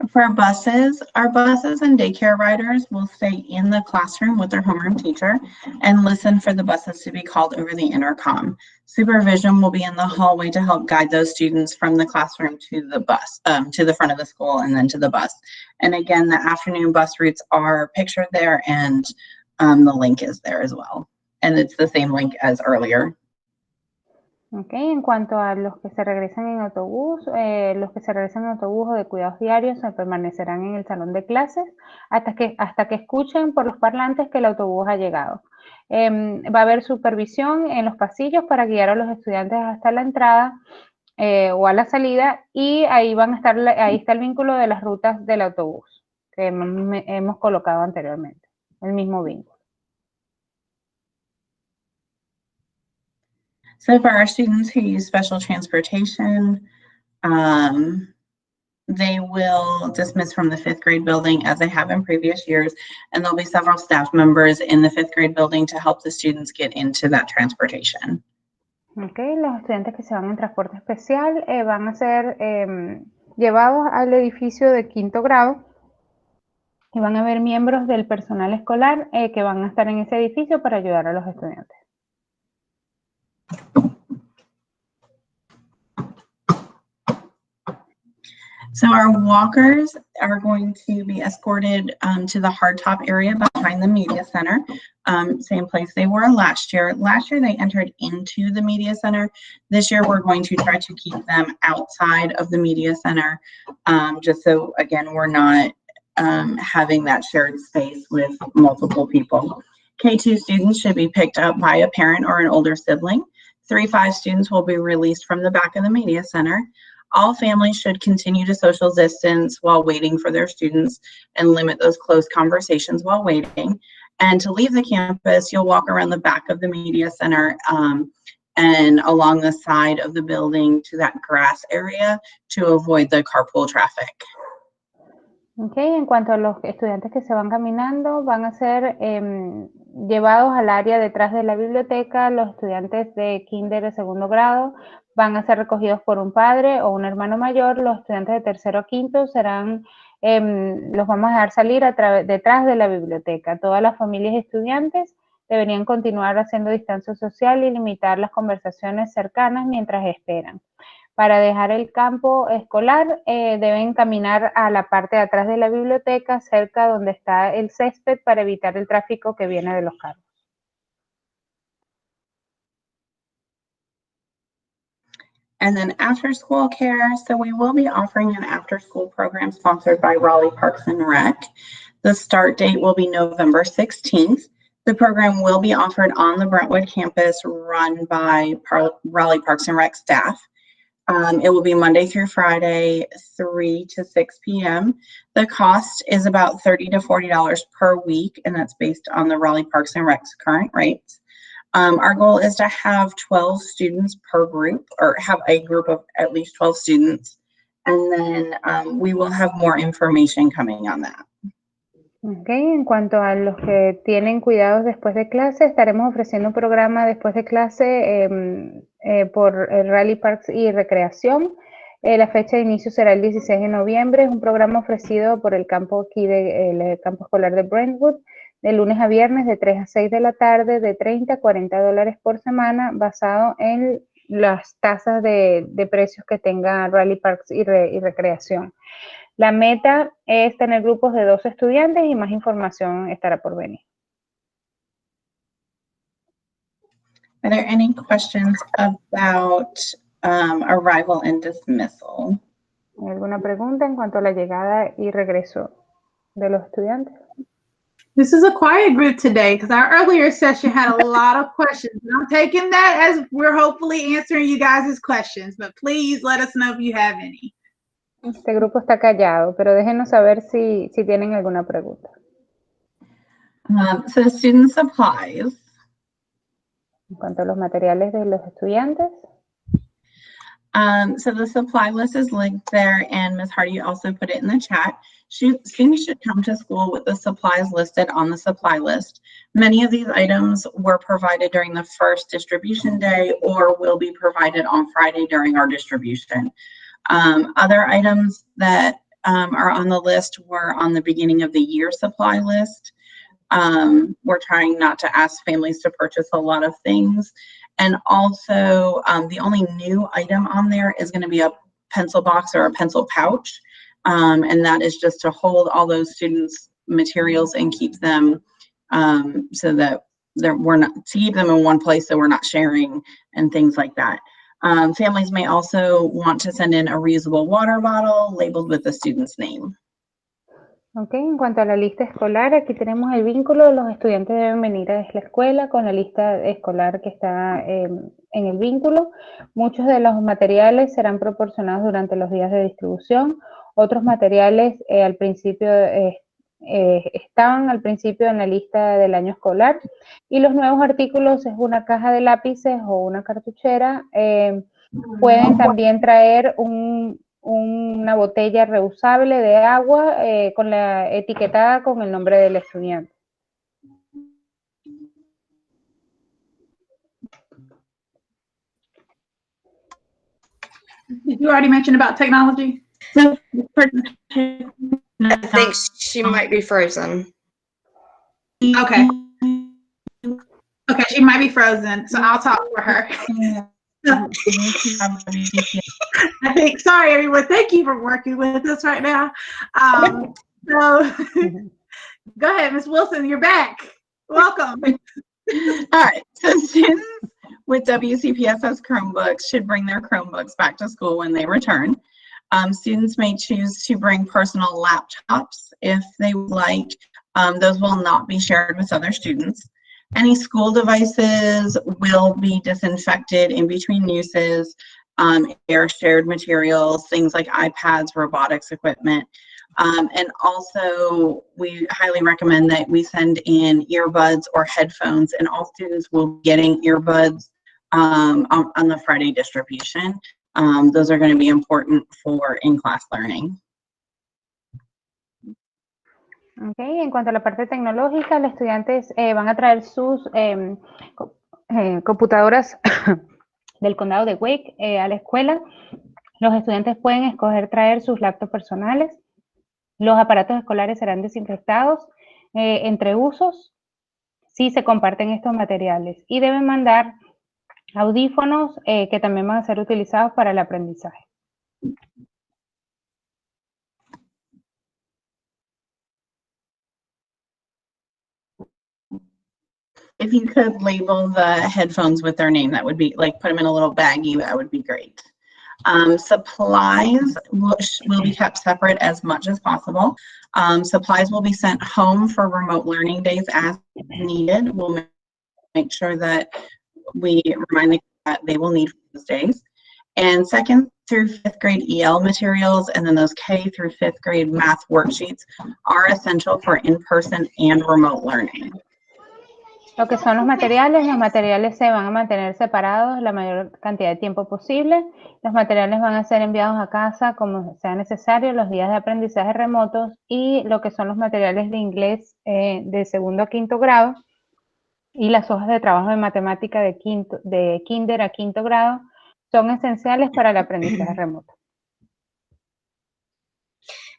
For buses, our buses and daycare riders will stay in the classroom with their homeroom teacher and listen for the buses to be called over the intercom. Supervision will be in the hallway to help guide those students from the classroom to the bus, to the front of the school and then to the bus. And again, the afternoon bus routes are pictured there and the link is there as well. And it's the same link as earlier. Okay, en cuanto a los que se regresan en autobús, o de cuidados diarios se permanecerán en el salón de clases hasta que escuchen por los parlantes que el autobús ha llegado. Va a haber supervisión en los pasillos para guiar a los estudiantes hasta la entrada o a la salida y ahí está el vínculo de las rutas del autobús que hemos colocado anteriormente, el mismo vínculo. So for our students who use special transportation, they will dismiss from the 5th grade building as they have in previous years, and there'll be several staff members in the 5th grade building to help the students get into that transportation. Okay, los estudiantes que se van en transporte especial van a ser llevados al edificio de 5º grado y van a haber miembros del personal escolar que van a estar en ese edificio para ayudar a los estudiantes. So our walkers are going to be escorted to the hardtop area behind the media center, same place they were last year. Last year they entered into the media center. This year we're going to try to keep them outside of the media center, just so again we're not having that shared space with multiple people. K2 students should be picked up by a parent or an older sibling. 3-5 students will be released from the back of the media center. All families should continue to social distance while waiting for their students and limit those close conversations while waiting. And to leave the campus, you'll walk around the back of the media center and along the side of the building to that grass area to avoid the carpool traffic. Okay, en cuanto a los estudiantes que se van caminando, van a ser llevados al área detrás de la biblioteca. Los estudiantes de kinder de segundo grado van a ser recogidos por un padre o un hermano mayor. Los estudiantes de tercero a quinto serán, los vamos a dejar salir detrás de la biblioteca. Todas las familias y estudiantes deberían continuar haciendo distancia social y limitar las conversaciones cercanas mientras esperan. Para dejar el campo escolar, deben caminar a la parte de atrás de la biblioteca, cerca donde está el césped, para evitar el tráfico que viene de los carros. And then after school care, so we will be offering an after school program sponsored by Raleigh Parks and Rec. The start date will be November 16th. The program will be offered on the Brentwood campus, run by Raleigh Parks and Rec staff. It will be Monday through Friday, 3 to 6 p.m. The cost is about $30 to $40 per week, and that's based on the Raleigh Parks and Rec's current rates. Our goal is to have 12 students per group, or have a group of at least 12 students, and then we will have more information coming on that. Okay, en cuanto a los que tienen cuidados después de clase, estaremos ofreciendo un programa después de clase por el Raleigh Parks y Recreación. La fecha de inicio será el 16 de noviembre. Es un programa ofrecido por el campo el campo escolar de Brentwood, de lunes a viernes de 3 a 6 de la tarde, de $30 a $40 por semana, basado en las tasas de precios que tenga Raleigh Parks y Recreación. La meta es tener grupos de 2 estudiantes y más información estará por venir. Are there any questions about arrival and dismissal? ¿Hay alguna pregunta en cuanto a la llegada y regreso de los estudiantes? This is a quiet group today because our earlier session had a lot of questions. And I'm taking that as we're hopefully answering you guys' questions, but please let us know if you have any. Este grupo está callado, pero déjenos saber si tienen alguna pregunta. So student supplies. En cuanto a los materiales de los estudiantes. So the supply list is linked there, and Ms. Hardy also put it in the chat. Students should come to school with the supplies listed on the supply list. Many of these items were provided during the first distribution day or will be provided on Friday during our distribution. Other items that are on the list were on the beginning of the year supply list. We're trying not to ask families to purchase a lot of things. And also, the only new item on there is going to be a pencil box or a pencil pouch. And that is just to hold all those students' materials and keep them so that we're not, to keep them in one place so we're not sharing and things like that. Families may also want to send in a reusable water bottle labeled with the student's name. Ok, en cuanto a la lista escolar, aquí tenemos el vínculo. Los estudiantes deben venir a la escuela con la lista escolar que está en el vínculo. Muchos de los materiales serán proporcionados durante los días de distribución. Otros materiales al principio estaban al principio en la lista del año escolar. Y los nuevos artículos es una caja de lápices o una cartuchera. Pueden también traer una botella reusable de agua con la etiquetada con el nombre del estudiante. Did you already mention about technology? I think she might be frozen. Okay. Okay, she might be frozen, so I'll talk for her. I think, sorry everyone, thank you for working with us right now. So go ahead, Ms. Wilson, you're back. Welcome. All right, so students with WCPSS Chromebooks should bring their Chromebooks back to school when they return. Students may choose to bring personal laptops if they would like. Those will not be shared with other students. Any school devices will be disinfected in between uses. Air shared materials, things like iPads, robotics equipment. And also, we highly recommend that we send in earbuds or headphones, and all students will be getting earbuds on the Friday distribution. Those are going to be important for in-class learning. Okay. En cuanto a la parte tecnológica, los estudiantes van a traer sus computadoras del condado de Wake a la escuela. Los estudiantes pueden escoger traer sus laptops personales. Los aparatos escolares serán desinfectados entre usos si se comparten estos materiales y deben mandar audífonos que también van a ser utilizados para el aprendizaje. If you could label the headphones with their name, that would be like put them in a little baggie, that would be great. Supplies will be kept separate as much as possible. Supplies will be sent home for remote learning days as needed. We'll make sure that we remind them that they will need those days. And 2nd through 5th grade EL materials and then those K through 5th grade math worksheets are essential for in-person and remote learning. Lo que son los materiales se van a mantener separados la mayor cantidad de tiempo posible. Los materiales van a ser enviados a casa como sea necesario los días de aprendizaje remotos y lo que son los materiales de inglés de 2º a 5º grado y las hojas de trabajo de matemática de kinder a 5º grado son esenciales para el aprendizaje remoto.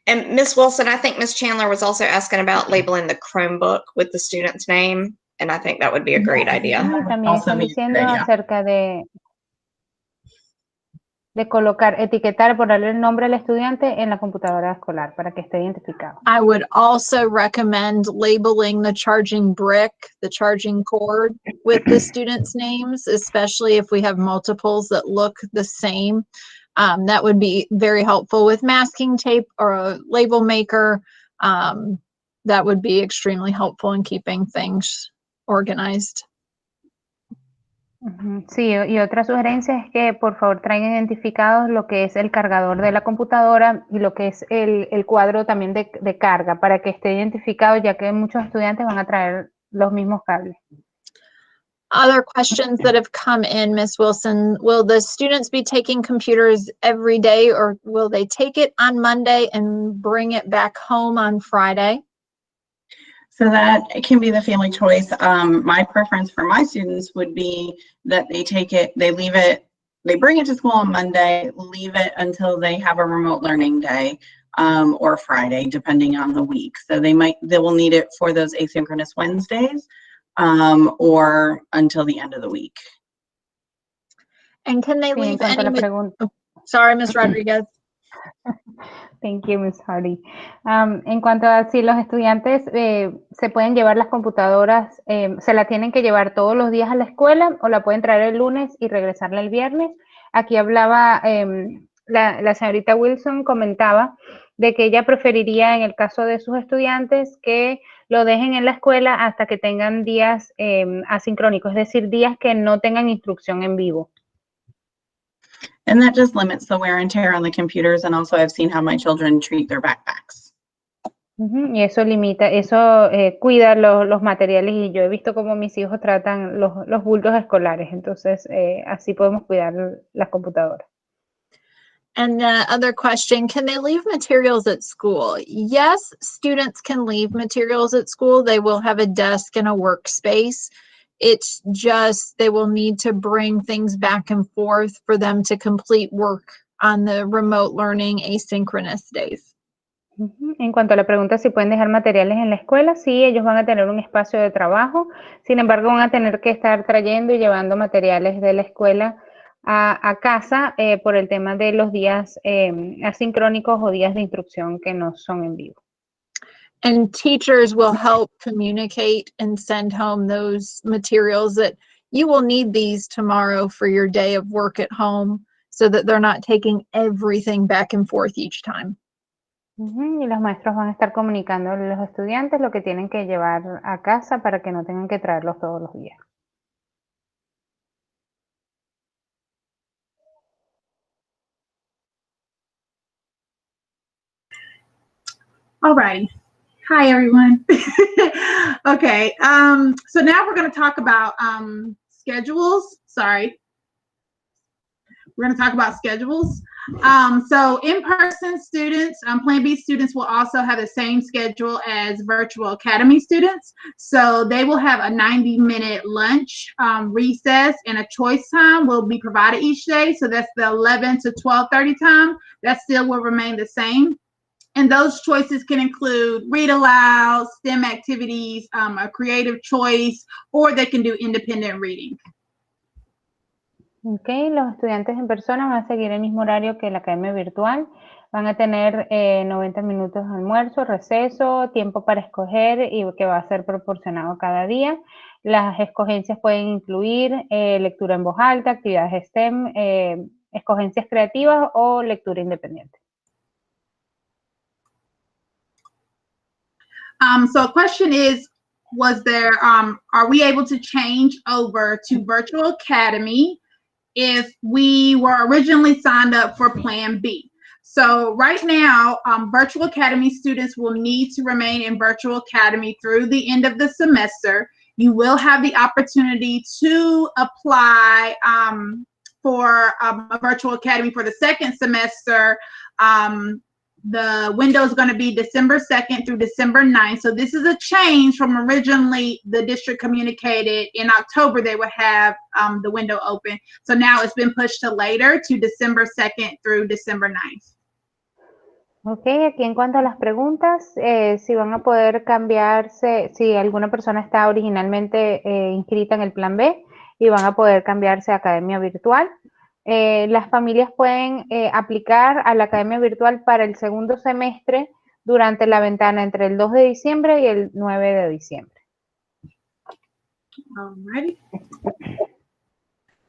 And Ms. Wilson, I think Ms. Chandler was also asking about labeling the Chromebook with the student's name, and I think that would be a great idea. Y también están diciendo acerca de colocar, etiquetar, ponerle el nombre al estudiante en la computadora escolar para que esté identificado. I would also recommend labeling the charging brick, the charging cord with the students' names, especially if we have multiples that look the same. That would be very helpful with masking tape or a label maker. That would be extremely helpful in keeping things organized. Sí, y otra sugerencia es que por favor traigan identificados lo que es el cargador de la computadora y lo que es el cuadro también de carga para que esté identificado, ya que muchos estudiantes van a traer los mismos cables. Other questions that have come in, Ms. Wilson, will the students be taking computers every day or will they take it on Monday and bring it back home on Friday? So that can be the family choice. My preference for my students would be that they take it, they leave it, they bring it to school on Monday, leave it until they have a remote learning day or Friday, depending on the week. So they will need it for those asynchronous Wednesdays or until the end of the week. And can they Sí, leave en cuanto a la any? pregunta. Sorry, Ms. Rodriguez. Thank you, Ms. Hardy. En cuanto a si los estudiantes se pueden llevar las computadoras, se la tienen que llevar todos los días a la escuela o la pueden traer el lunes y regresarla el viernes. Aquí hablaba la señorita Wilson, comentaba de que ella preferiría en el caso de sus estudiantes que lo dejen en la escuela hasta que tengan días asincrónicos, es decir, días que no tengan instrucción en vivo. And that just limits the wear and tear on the computers. And also I've seen how my children treat their backpacks. Y eso limita, eso cuida los materiales y yo he visto cómo mis hijos tratan los bultos escolares, entonces así podemos cuidar las computadoras. And the other question, can they leave materials at school? Yes, students can leave materials at school. They will have a desk and a workspace. It's just they will need to bring things back and forth for them to complete work on the remote learning asynchronous days. En cuanto a la pregunta si pueden dejar materiales en la escuela, sí, ellos van a tener un espacio de trabajo, sin embargo van a tener que estar trayendo y llevando materiales de la escuela a casa por el tema de los días asincrónicos o días de instrucción que no son en vivo. And teachers will help communicate and send home those materials that you will need these tomorrow for your day of work at home so that they're not taking everything back and forth each time. Y los maestros van a estar comunicando a los estudiantes lo que tienen que llevar a casa para que no tengan que traerlos todos los días. All righty. Hi, everyone. Okay, so now we're going to talk about schedules. Sorry. We're going to talk about schedules. So in-person students, Plan B students will also have the same schedule as virtual academy students. So they will have a 90-minute lunch, recess, and a choice time will be provided each day. So that's the 11 to 12:30 time. That still will remain the same. And those choices can include read aloud, STEM activities, a creative choice, or they can do independent reading. Ok, los estudiantes en persona van a seguir el mismo horario que la academia virtual. Van a tener 90 minutos de almuerzo, receso, tiempo para escoger y que va a ser proporcionado cada día. Las escogencias pueden incluir lectura en voz alta, actividades STEM, escogencias creativas o lectura independiente. So a question is, are we able to change over to Virtual Academy if we were originally signed up for Plan B? So right now, Virtual Academy students will need to remain in Virtual Academy through the end of the semester. You will have the opportunity to apply for a Virtual Academy for the second semester. The window is going to be December 2nd through December 9th. So this is a change from originally the district communicated in October they would have the window open. So now it's been pushed to later to December 2nd through December 9th. Ok, aquí en cuanto a las preguntas, si van a poder cambiarse, si alguna persona está originalmente inscrita en el plan B y van a poder cambiarse a academia virtual. Las familias pueden aplicar a la academia virtual para el segundo semestre durante la ventana entre el 2 de diciembre y el 9 de diciembre. Alrighty.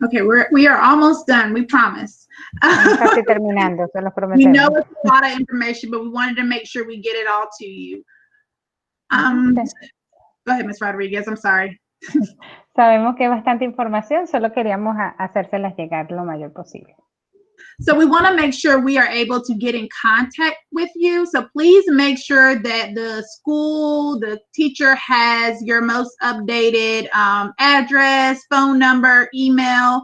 Okay, we are almost done, we promise. Estamos casi terminando, se los We prometemos. know it's a lot of information, but we wanted to make sure we get it all to you. Go ahead, Ms. Rodriguez, I'm sorry. Sabemos que es bastante información, solo queríamos hacérselas llegar lo mayor posible. So we want to make sure we are able to get in contact with you. So please make sure that the school, the teacher has your most updated address, phone number, email.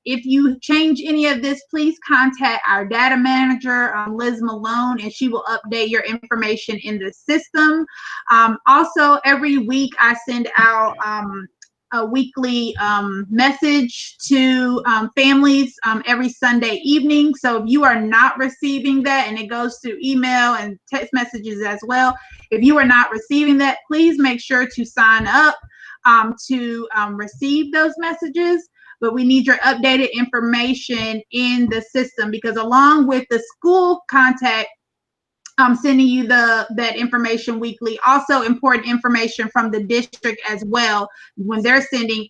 If you change any of this, please contact our data manager, Liz Malone, and she will update your information in the system. Also, every week I send out a weekly message to families every Sunday evening. So if you are not receiving that, and it goes through email and text messages as well, if you are not receiving that, please make sure to sign up to receive those messages. But we need your updated information in the system, because along with the school contact, sending you that information weekly. Also important information from the district as well. When they're sending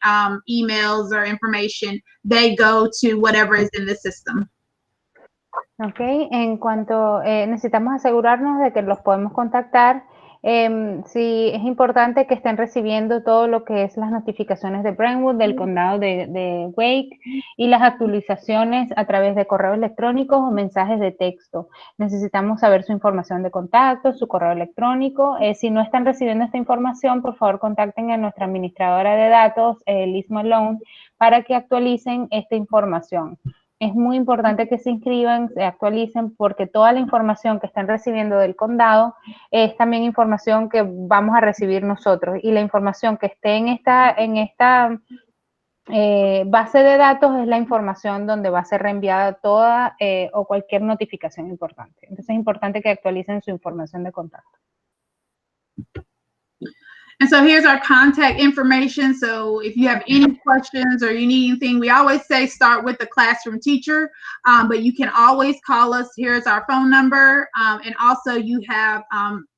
emails or information, they go to whatever is in the system. Ok, en cuanto necesitamos asegurarnos de que los podemos contactar. Sí, es importante que estén recibiendo todo lo que es las notificaciones de Brentwood, del condado de Wake, y las actualizaciones a través de correos electrónicos o mensajes de texto. Necesitamos saber su información de contacto, su correo electrónico. Si no están recibiendo esta información, por favor contacten a nuestra administradora de datos, Liz Malone, para que actualicen esta información. Es muy importante que se inscriban, se actualicen, porque toda la información que están recibiendo del condado es también información que vamos a recibir nosotros, y la información que esté en esta base de datos es la información donde va a ser reenviada toda o cualquier notificación importante. Entonces es importante que actualicen su información de contacto. And so here's our contact information. So if you have any questions or you need anything, we always say start with the classroom teacher, but you can always call us. Here's our phone number. And also you have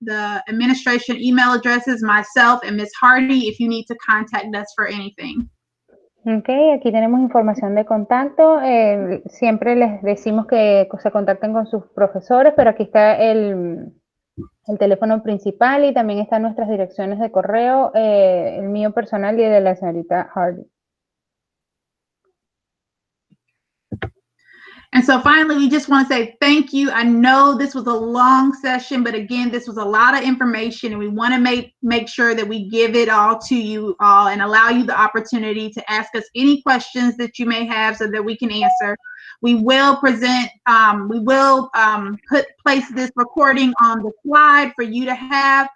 the administration email addresses, myself and Ms. Hardy, if you need to contact us for anything. Ok, aquí tenemos información de contacto. Siempre les decimos que se contacten con sus profesores, pero aquí está el teléfono principal, y también están nuestras direcciones de correo, el mío personal y el de la señorita Hardy. And so finally, we just want to say thank you. I know this was a long session, but again, this was a lot of information, and we want to make sure that we give it all to you all and allow you the opportunity to ask us any questions that you may have so that we can answer. We will present, place this recording on the slide for you to have.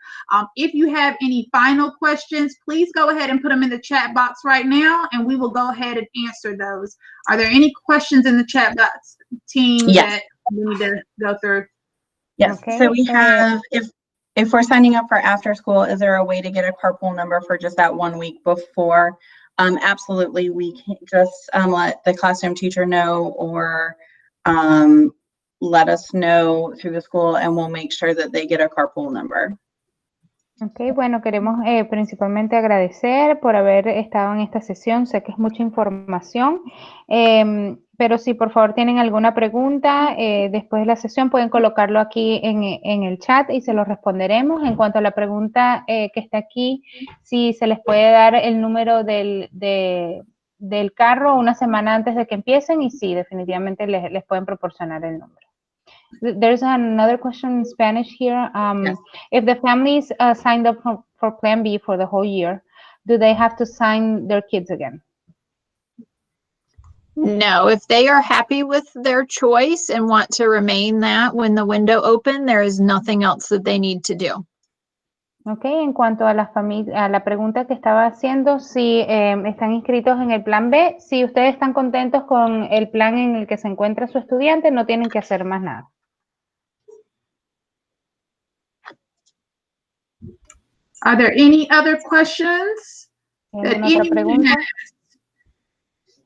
If you have any final questions, please go ahead and put them in the chat box right now, and we will go ahead and answer those. Are there any questions in the chat box, team, Yes. that we need to go through? Yes. Okay. So we have, if we're signing up for after school, is there a way to get a carpool number for just that 1 week before? Absolutely. We can just let the classroom teacher know, or let us know through the school, and we'll make sure that they get a carpool number. Ok, bueno, queremos principalmente agradecer por haber estado en esta sesión. Sé que es mucha información, pero si por favor tienen alguna pregunta después de la sesión, pueden colocarlo aquí en el chat y se lo responderemos. En cuanto a la pregunta que está aquí, si se les puede dar el número del carro una semana antes de que empiecen, y sí, definitivamente les pueden proporcionar el número. There's another question in Spanish here. Yes. If the families signed up for Plan B for the whole year, do they have to sign their kids again? No, if they are happy with their choice and want to remain that when the window open, there is nothing else that they need to do. Ok, en cuanto a la pregunta que estaba haciendo, si están inscritos en el plan B, si ustedes están contentos con el plan en el que se encuentra su estudiante, no tienen que hacer más nada. Are there any other questions that ¿Tienen otra anyone pregunta? has?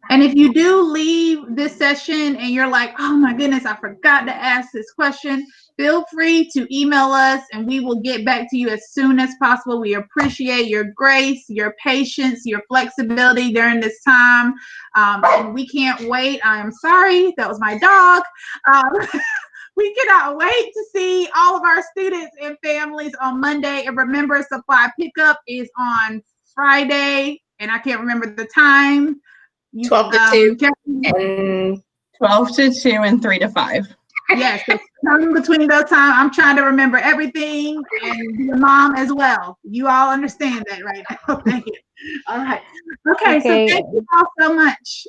And if you do leave this session and you're like, oh my goodness, I forgot to ask this question, feel free to email us and we will get back to you as soon as possible. We appreciate your grace, your patience, your flexibility during this time. And we can't wait. I am sorry, that was my dog. We cannot wait to see all of our students and families on Monday. And remember, supply pickup is on Friday, and I can't remember the time. 12 to 2 and 12 to 2 and 3 to 5. Yes, so come between those times. I'm trying to remember everything, and your mom as well. You all understand that right now. Thank you. All right. Okay, so thank you all so much.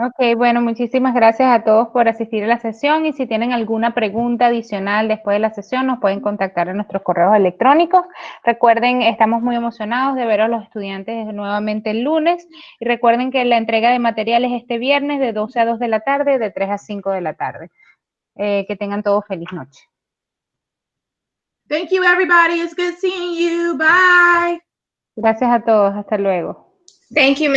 Ok, bueno, muchísimas gracias a todos por asistir a la sesión, y si tienen alguna pregunta adicional después de la sesión, nos pueden contactar en nuestros correos electrónicos. Recuerden, estamos muy emocionados de ver a los estudiantes nuevamente el lunes, y recuerden que la entrega de materiales este viernes de 12 a 2 de la tarde, de 3 a 5 de la tarde. Que tengan todos feliz noche. Thank you, everybody. It's good seeing you. Bye. Gracias a todos. Hasta luego. thank you, Ms.